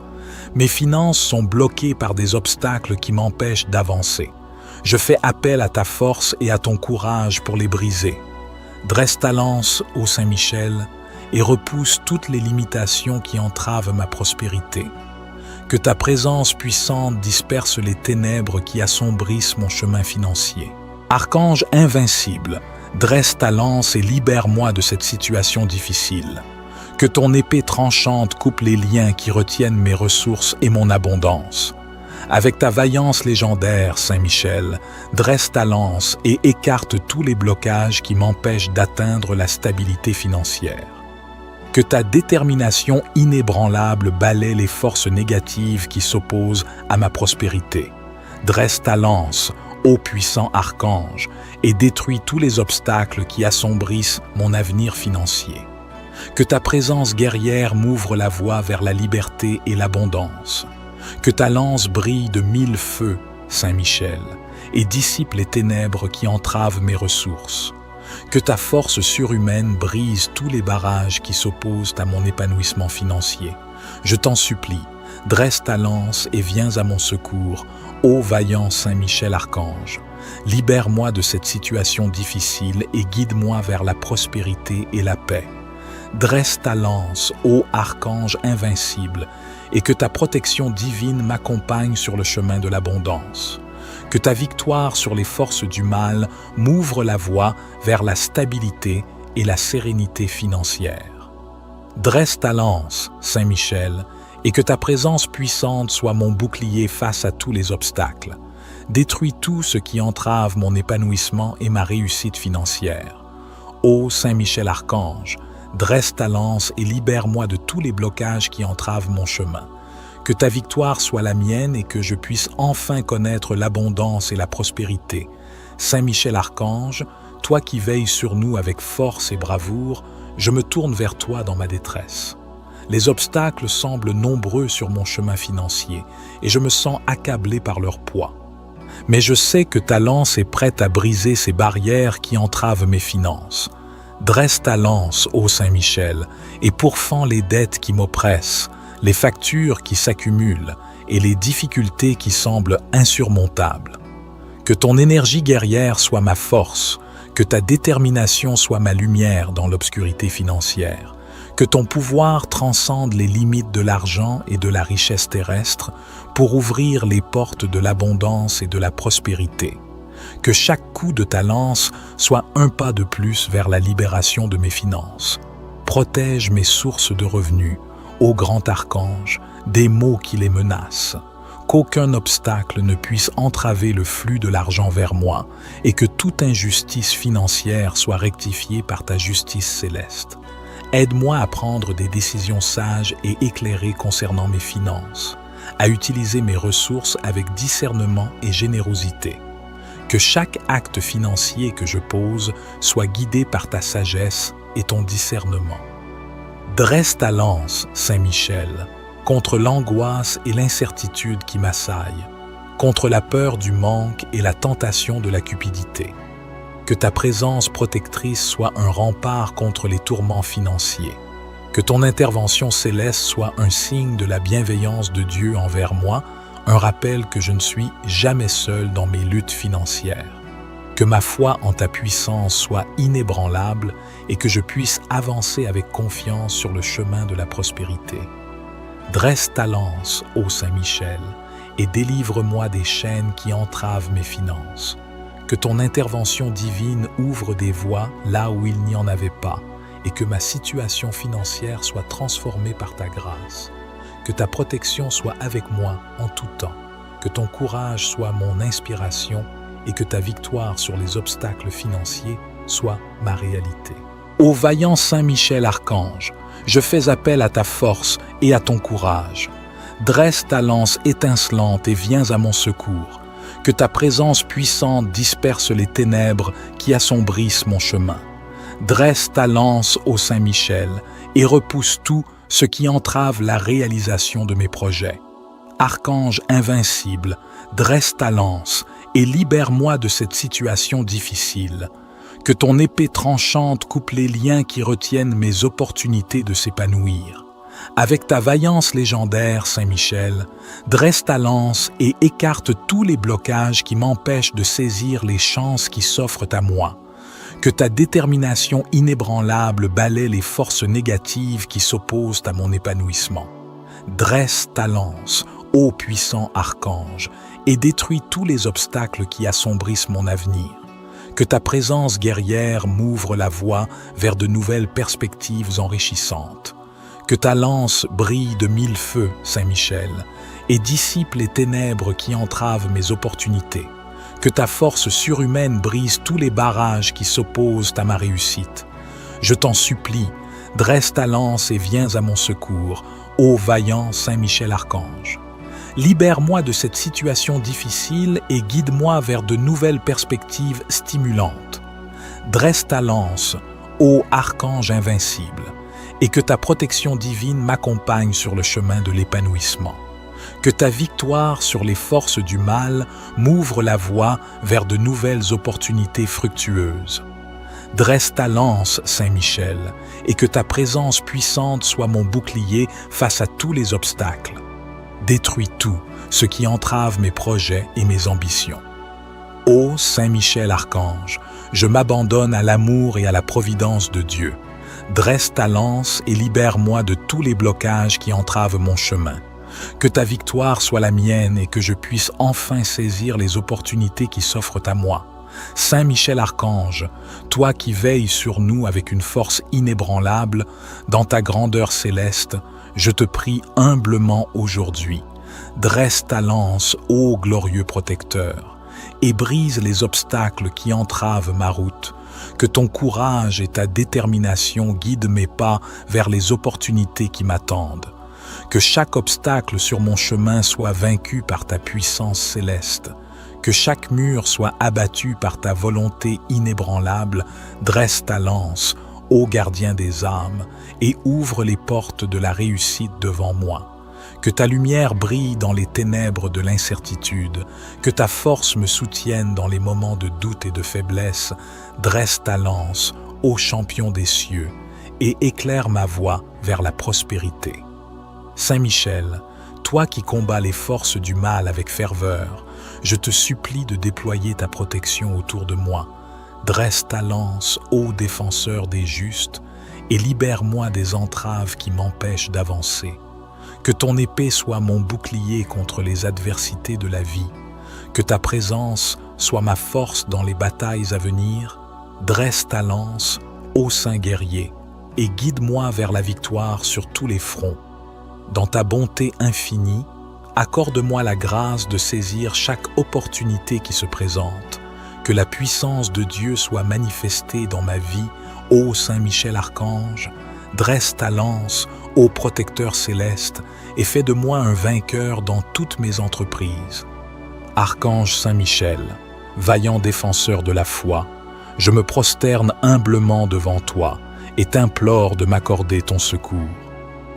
Mes finances sont bloquées par des obstacles qui m'empêchent d'avancer. Je fais appel à ta force et à ton courage pour les briser. Dresse ta lance, ô Saint-Michel, et repousse toutes les limitations qui entravent ma prospérité. Que ta présence puissante disperse les ténèbres qui assombrissent mon chemin financier. Archange invincible, dresse ta lance et libère-moi de cette situation difficile. Que ton épée tranchante coupe les liens qui retiennent mes ressources et mon abondance. Avec ta vaillance légendaire, Saint-Michel, dresse ta lance et écarte tous les blocages qui m'empêchent d'atteindre la stabilité financière. Que ta détermination inébranlable balaie les forces négatives qui s'opposent à ma prospérité. Dresse ta lance, ô puissant archange, et détruis tous les obstacles qui assombrissent mon avenir financier. Que ta présence guerrière m'ouvre la voie vers la liberté et l'abondance. Que ta lance brille de 1000 feux, Saint-Michel, et dissipe les ténèbres qui entravent mes ressources. Que ta force surhumaine brise tous les barrages qui s'opposent à mon épanouissement financier. Je t'en supplie, dresse ta lance et viens à mon secours, ô vaillant Saint-Michel Archange. Libère-moi de cette situation difficile et guide-moi vers la prospérité et la paix. Dresse ta lance, ô Archange invincible, et que ta protection divine m'accompagne sur le chemin de l'abondance. Que ta victoire sur les forces du mal m'ouvre la voie vers la stabilité et la sérénité financière. Dresse ta lance, Saint-Michel, et que ta présence puissante soit mon bouclier face à tous les obstacles. Détruis tout ce qui entrave mon épanouissement et ma réussite financière. Ô Saint-Michel Archange, dresse ta lance et libère-moi de tous les blocages qui entravent mon chemin. Que ta victoire soit la mienne et que je puisse enfin connaître l'abondance et la prospérité. Saint-Michel Archange, toi qui veilles sur nous avec force et bravoure, je me tourne vers toi dans ma détresse. Les obstacles semblent nombreux sur mon chemin financier et je me sens accablé par leur poids. Mais je sais que ta lance est prête à briser ces barrières qui entravent mes finances. Dresse ta lance, ô Saint-Michel, et pourfends les dettes qui m'oppressent, les factures qui s'accumulent et les difficultés qui semblent insurmontables. Que ton énergie guerrière soit ma force, que ta détermination soit ma lumière dans l'obscurité financière, que ton pouvoir transcende les limites de l'argent et de la richesse terrestre pour ouvrir les portes de l'abondance et de la prospérité. Que chaque coup de ta lance soit un pas de plus vers la libération de mes finances. Protège mes sources de revenus, ô grand archange, des maux qui les menacent. Qu'aucun obstacle ne puisse entraver le flux de l'argent vers moi et que toute injustice financière soit rectifiée par ta justice céleste. Aide-moi à prendre des décisions sages et éclairées concernant mes finances, à utiliser mes ressources avec discernement et générosité. Que chaque acte financier que je pose soit guidé par ta sagesse et ton discernement. Dresse ta lance, Saint-Michel, contre l'angoisse et l'incertitude qui m'assaillent, contre la peur du manque et la tentation de la cupidité. Que ta présence protectrice soit un rempart contre les tourments financiers. Que ton intervention céleste soit un signe de la bienveillance de Dieu envers moi, un rappel que je ne suis jamais seul dans mes luttes financières. Que ma foi en ta puissance soit inébranlable et que je puisse avancer avec confiance sur le chemin de la prospérité. Dresse ta lance, ô Saint-Michel, et délivre-moi des chaînes qui entravent mes finances. Que ton intervention divine ouvre des voies là où il n'y en avait pas et que ma situation financière soit transformée par ta grâce. Que ta protection soit avec moi en tout temps, que ton courage soit mon inspiration et que ta victoire sur les obstacles financiers soit ma réalité. Ô vaillant Saint Michel Archange, je fais appel à ta force et à ton courage. Dresse ta lance étincelante et viens à mon secours. Que ta présence puissante disperse les ténèbres qui assombrissent mon chemin. Dresse ta lance, ô Saint Michel, et repousse tout ce qui entrave la réalisation de mes projets. Archange invincible, dresse ta lance et libère-moi de cette situation difficile. Que ton épée tranchante coupe les liens qui retiennent mes opportunités de s'épanouir. Avec ta vaillance légendaire, Saint Michel, dresse ta lance et écarte tous les blocages qui m'empêchent de saisir les chances qui s'offrent à moi. Que ta détermination inébranlable balaie les forces négatives qui s'opposent à mon épanouissement. Dresse ta lance, ô puissant archange, et détruis tous les obstacles qui assombrissent mon avenir. Que ta présence guerrière m'ouvre la voie vers de nouvelles perspectives enrichissantes. Que ta lance brille de mille feux, Saint Michel, et dissipe les ténèbres qui entravent mes opportunités. Que ta force surhumaine brise tous les barrages qui s'opposent à ma réussite. Je t'en supplie, dresse ta lance et viens à mon secours, ô vaillant Saint Michel Archange. Libère-moi de cette situation difficile et guide-moi vers de nouvelles perspectives stimulantes. Dresse ta lance, ô archange invincible, et que ta protection divine m'accompagne sur le chemin de l'épanouissement. Que ta victoire sur les forces du mal m'ouvre la voie vers de nouvelles opportunités fructueuses. Dresse ta lance, Saint Michel, et que ta présence puissante soit mon bouclier face à tous les obstacles. Détruis tout ce qui entrave mes projets et mes ambitions. Ô Saint Michel Archange, je m'abandonne à l'amour et à la providence de Dieu. Dresse ta lance et libère-moi de tous les blocages qui entravent mon chemin. Que ta victoire soit la mienne et que je puisse enfin saisir les opportunités qui s'offrent à moi. Saint Michel Archange, toi qui veilles sur nous avec une force inébranlable, dans ta grandeur céleste, je te prie humblement aujourd'hui. Dresse ta lance, ô glorieux protecteur, et brise les obstacles qui entravent ma route. Que ton courage et ta détermination guident mes pas vers les opportunités qui m'attendent. Que chaque obstacle sur mon chemin soit vaincu par ta puissance céleste. Que chaque mur soit abattu par ta volonté inébranlable. Dresse ta lance, ô gardien des âmes, et ouvre les portes de la réussite devant moi. Que ta lumière brille dans les ténèbres de l'incertitude, que ta force me soutienne dans les moments de doute et de faiblesse. Dresse ta lance, ô champion des cieux, et éclaire ma voie vers la prospérité. Saint Michel, toi qui combats les forces du mal avec ferveur, je te supplie de déployer ta protection autour de moi. Dresse ta lance, ô défenseur des justes, et libère-moi des entraves qui m'empêchent d'avancer. Que ton épée soit mon bouclier contre les adversités de la vie. Que ta présence soit ma force dans les batailles à venir. Dresse ta lance, ô saint guerrier, et guide-moi vers la victoire sur tous les fronts. Dans ta bonté infinie, accorde-moi la grâce de saisir chaque opportunité qui se présente. Que la puissance de Dieu soit manifestée dans ma vie, ô Saint Michel Archange. Dresse ta lance, ô protecteur céleste, et fais de moi un vainqueur dans toutes mes entreprises. Archange Saint Michel, vaillant défenseur de la foi, je me prosterne humblement devant toi et t'implore de m'accorder ton secours.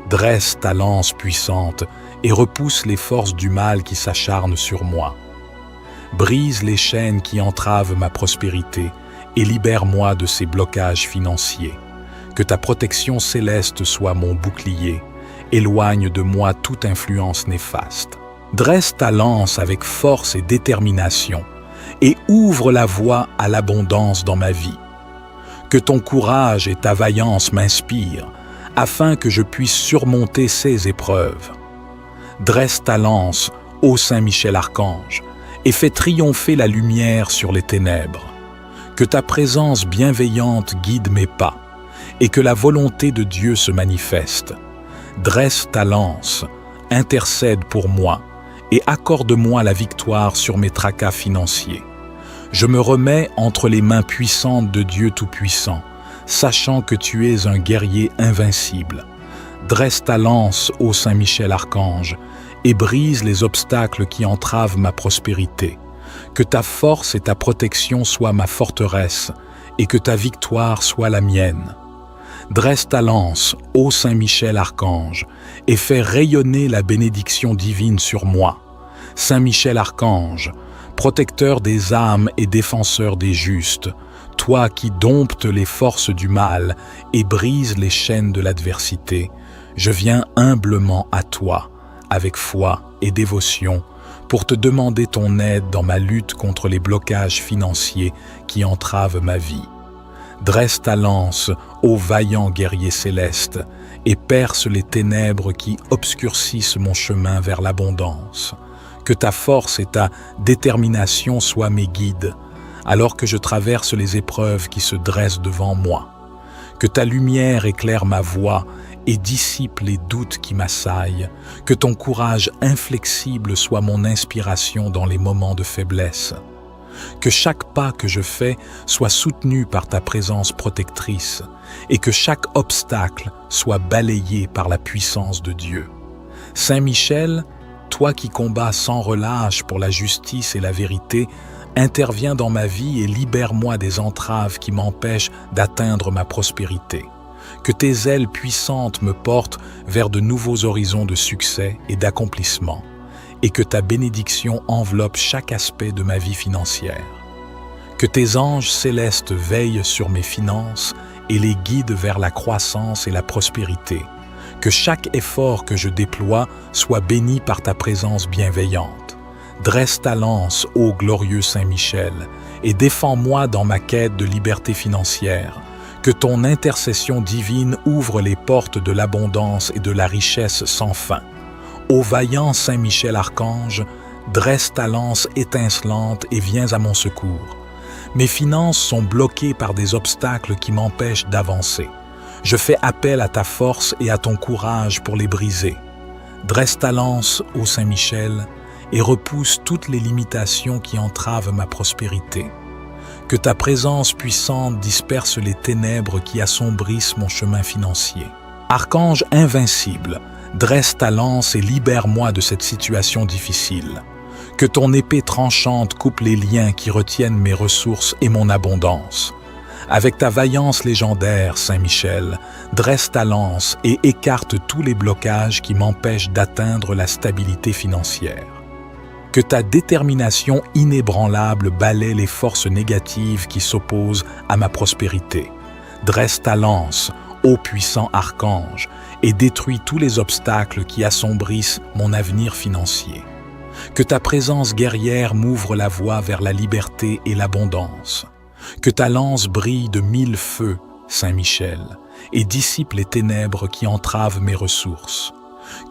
Dresse ta lance puissante et repousse les forces du mal qui s'acharnent sur moi. Brise les chaînes qui entravent ma prospérité et libère-moi de ces blocages financiers. Que ta protection céleste soit mon bouclier, éloigne de moi toute influence néfaste. Dresse ta lance avec force et détermination et ouvre la voie à l'abondance dans ma vie. Que ton courage et ta vaillance m'inspirent, afin que je puisse surmonter ces épreuves. Dresse ta lance, ô Saint Michel Archange, et fais triompher la lumière sur les ténèbres. Que ta présence bienveillante guide mes pas, et que la volonté de Dieu se manifeste. Dresse ta lance, intercède pour moi et accorde-moi la victoire sur mes tracas financiers. Je me remets entre les mains puissantes de Dieu Tout-Puissant, sachant que tu es un guerrier invincible. Dresse ta lance, ô Saint-Michel Archange, et brise les obstacles qui entravent ma prospérité. Que ta force et ta protection soient ma forteresse, et que ta victoire soit la mienne. Dresse ta lance, ô Saint-Michel Archange, et fais rayonner la bénédiction divine sur moi. Saint-Michel Archange, protecteur des âmes et défenseur des justes, toi qui domptes les forces du mal et brises les chaînes de l'adversité, je viens humblement à toi, avec foi et dévotion, pour te demander ton aide dans ma lutte contre les blocages financiers qui entravent ma vie. Dresse ta lance, ô vaillant guerrier céleste, et perce les ténèbres qui obscurcissent mon chemin vers l'abondance. Que ta force et ta détermination soient mes guides, alors que je traverse les épreuves qui se dressent devant moi. Que ta lumière éclaire ma voie et dissipe les doutes qui m'assaillent. Que ton courage inflexible soit mon inspiration dans les moments de faiblesse. Que chaque pas que je fais soit soutenu par ta présence protectrice et que chaque obstacle soit balayé par la puissance de Dieu. Saint Michel, toi qui combats sans relâche pour la justice et la vérité, interviens dans ma vie et libère-moi des entraves qui m'empêchent d'atteindre ma prospérité. Que tes ailes puissantes me portent vers de nouveaux horizons de succès et d'accomplissement, et que ta bénédiction enveloppe chaque aspect de ma vie financière. Que tes anges célestes veillent sur mes finances et les guident vers la croissance et la prospérité. Que chaque effort que je déploie soit béni par ta présence bienveillante. Dresse ta lance, ô glorieux Saint-Michel, et défends-moi dans ma quête de liberté financière. Que ton intercession divine ouvre les portes de l'abondance et de la richesse sans fin. Ô vaillant Saint-Michel Archange, dresse ta lance étincelante et viens à mon secours. Mes finances sont bloquées par des obstacles qui m'empêchent d'avancer. Je fais appel à ta force et à ton courage pour les briser. Dresse ta lance, ô Saint-Michel, et repousse toutes les limitations qui entravent ma prospérité. Que ta présence puissante disperse les ténèbres qui assombrissent mon chemin financier. Archange invincible, dresse ta lance et libère-moi de cette situation difficile. Que ton épée tranchante coupe les liens qui retiennent mes ressources et mon abondance. Avec ta vaillance légendaire, Saint-Michel, dresse ta lance et écarte tous les blocages qui m'empêchent d'atteindre la stabilité financière. Que ta détermination inébranlable balaie les forces négatives qui s'opposent à ma prospérité. Dresse ta lance, ô puissant archange, et détruis tous les obstacles qui assombrissent mon avenir financier. Que ta présence guerrière m'ouvre la voie vers la liberté et l'abondance. Que ta lance brille de 1000 feux, Saint-Michel, et dissipe les ténèbres qui entravent mes ressources.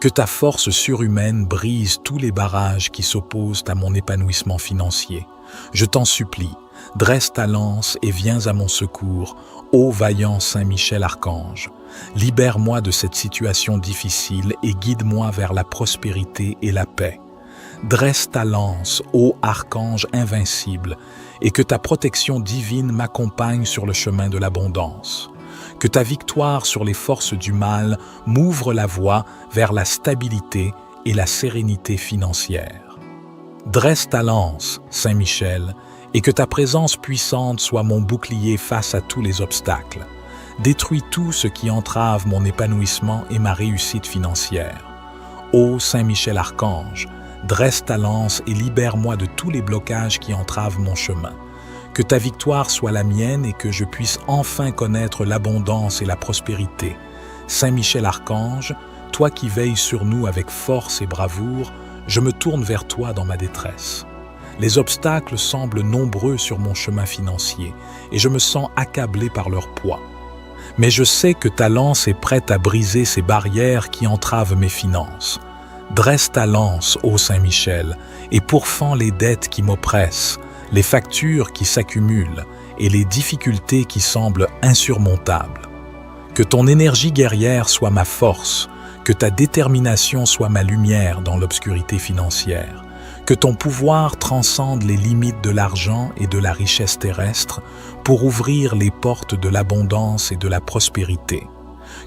Que ta force surhumaine brise tous les barrages qui s'opposent à mon épanouissement financier. Je t'en supplie, dresse ta lance et viens à mon secours, ô vaillant Saint-Michel Archange. Libère-moi de cette situation difficile et guide-moi vers la prospérité et la paix. Dresse ta lance, ô Archange invincible, et que ta protection divine m'accompagne sur le chemin de l'abondance. Que ta victoire sur les forces du mal m'ouvre la voie vers la stabilité et la sérénité financière. Dresse ta lance, Saint-Michel, et que ta présence puissante soit mon bouclier face à tous les obstacles. Détruis tout ce qui entrave mon épanouissement et ma réussite financière. Ô Saint-Michel Archange, dresse ta lance et libère-moi de tous les blocages qui entravent mon chemin. Que ta victoire soit la mienne et que je puisse enfin connaître l'abondance et la prospérité. Saint-Michel Archange, toi qui veilles sur nous avec force et bravoure, je me tourne vers toi dans ma détresse. Les obstacles semblent nombreux sur mon chemin financier et je me sens accablé par leur poids. Mais je sais que ta lance est prête à briser ces barrières qui entravent mes finances. Dresse ta lance, ô Saint-Michel, et pourfends les dettes qui m'oppressent, les factures qui s'accumulent et les difficultés qui semblent insurmontables. Que ton énergie guerrière soit ma force, que ta détermination soit ma lumière dans l'obscurité financière, que ton pouvoir transcende les limites de l'argent et de la richesse terrestre pour ouvrir les portes de l'abondance et de la prospérité.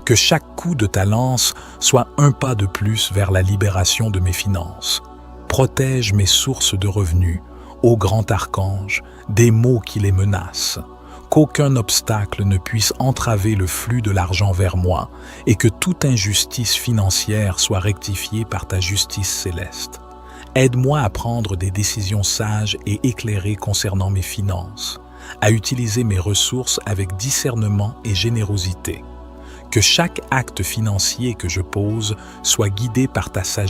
Que chaque coup de ta lance soit un pas de plus vers la libération de mes finances. Protège mes sources de revenus, ô grand archange, des maux qui les menacent. Qu'aucun obstacle ne puisse entraver le flux de l'argent vers moi et que toute injustice financière soit rectifiée par ta justice céleste. Aide-moi à prendre des décisions sages et éclairées concernant mes finances, à utiliser mes ressources avec discernement et générosité. Que chaque acte financier que je pose soit guidé par ta sagesse